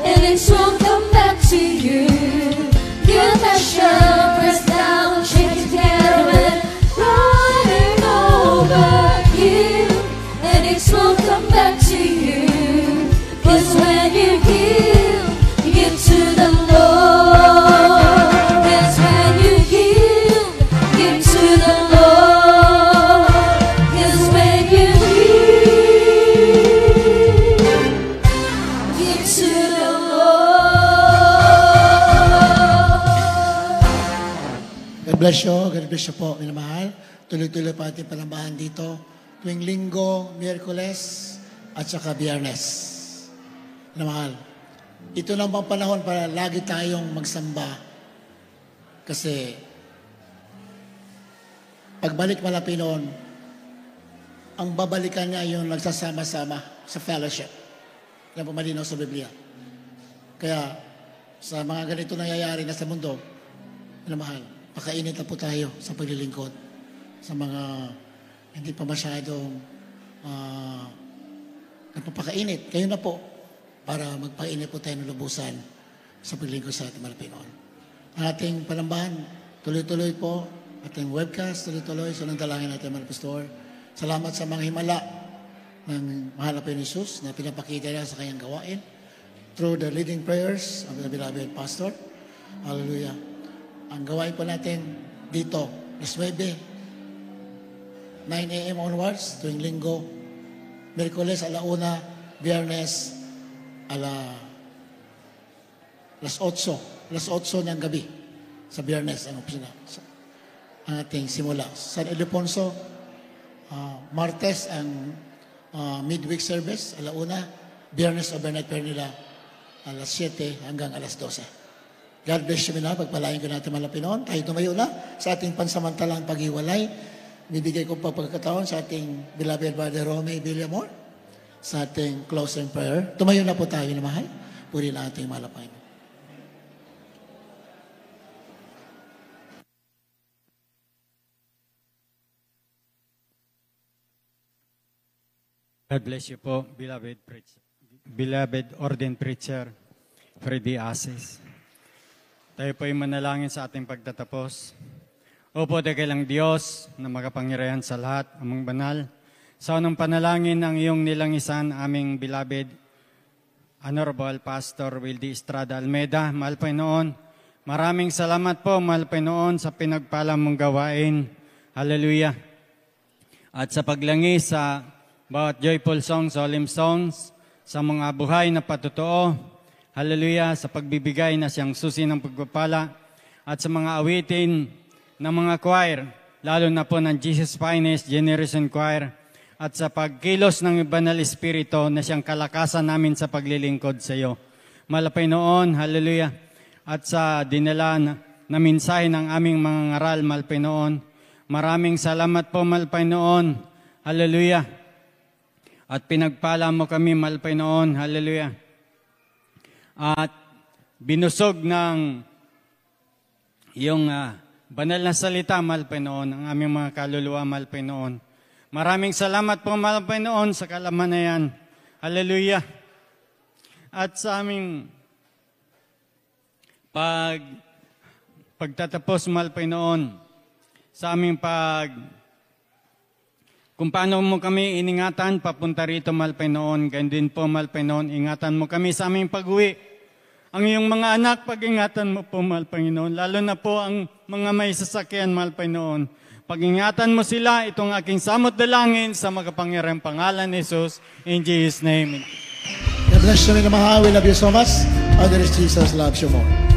and it will come back to you. Good measure, press down, shake it together and running over. Give, and it will come back to you. 'Cause when you give to the Lord. 'Cause when you give to the Lord. 'Cause when you give to the Lord. God bless you. God bless you po, minamahal. Tuloy-tuloy pa ating palambahan dito. Tuwing Linggo, Miyerkules, at saka Biyernes. Minamahal. Ito na bang panahon para lagi tayong magsamba. Kasi, pagbalik malapit noon, ang babalikan niya yung nagsasama-sama sa fellowship. Yan po malinaw sa Biblia. Kaya, sa mga ganito nangyayari na sa mundo, minamahal, pakainit na po tayo sa paglilingkod. Sa mga hindi pa masyadong nagpapakainit. Kayo na po para magpainit po tayo ng lubusan sa paglilingkod sa ating malapit noon. Ang ating palambahan, tuloy-tuloy po. Ating webcast, tuloy-tuloy. So, nang dalangin natin mga pastor. Salamat sa mga himala ng mahal na Jesus na pinapakita niya sa kanyang gawain through the leading prayers of the beloved pastor. Hallelujah. Ang gawain po natin dito, is 9 a.m. onwards, tuwing Linggo, Miyerkules, 1:00, Biyernes, alas 8 ng gabi sa Biyernes, ang ating simula. San Ildefonso, Martes ang midweek service, 1:00, Biyernes overnight prayer nila, alas 7 hanggang alas 12. God bless you na, pagpalain ko natin malapinoon. Tayo tumayo na sa ating pansamantalang paghiwalay. Bibigay ko pa pagkataon sa ating beloved Brother Romy Villamor sa ating closing prayer. Tumayo na po tayo na mahal. Puri na ating malapay. God bless you po, beloved beloved ordained preacher, Freddy Asis. Tayo po ay manalangin sa ating pagtatapos. Opo, dakilang Diyos na makapangyarihan sa lahat, amang banal. Sa unang panalangin ang iyong nilangisan, aming beloved Honorable Pastor Wildy Estrada Almeida. Mahal Panginoon, maraming salamat po, mahal Panginoon, sa pinagpala mong gawain. Hallelujah. At sa paglangis sa bawat joyful songs, solemn songs, sa mga buhay na patotoo. Hallelujah. Sa pagbibigay na siyang susi ng pagpapala. At sa mga awitin ng mga choir, lalo na po ng Jesus Finest Generation Choir. At sa pagkilos ng Banal Espiritu na siyang kalakasan namin sa paglilingkod sa iyo. Mahal Panginoon, hallelujah. At sa dinala na mensahe ng aming mga ngaral, mahal Panginoon, maraming salamat po, mahal Panginoon, hallelujah. At pinagpala mo kami, mahal Panginoon, hallelujah. At binusog ng iyong banal na salita, mahal Panginoon, ang aming mga kaluluwa, mahal Panginoon. Maraming salamat po, mahal Panginoon, sa kalaman na yan. Hallelujah. At sa aming pagtatapos, mahal Panginoon, sa aming kung paano mo kami iningatan, papunta rito, mahal Panginoon, ganyan din po, mahal Panginoon, ingatan mo kami sa aming pag-uwi. Ang iyong mga anak, pag-ingatan mo po, mahal Panginoon, lalo na po ang mga may sasakyan, mahal Panginoon. Pag-ingatan mo sila, itong aking samot dalangin sa makapangyarihang pangalan ni Jesus. In Jesus' name. God bless you, minamahal. We love you so much. Others, Jesus loves you more.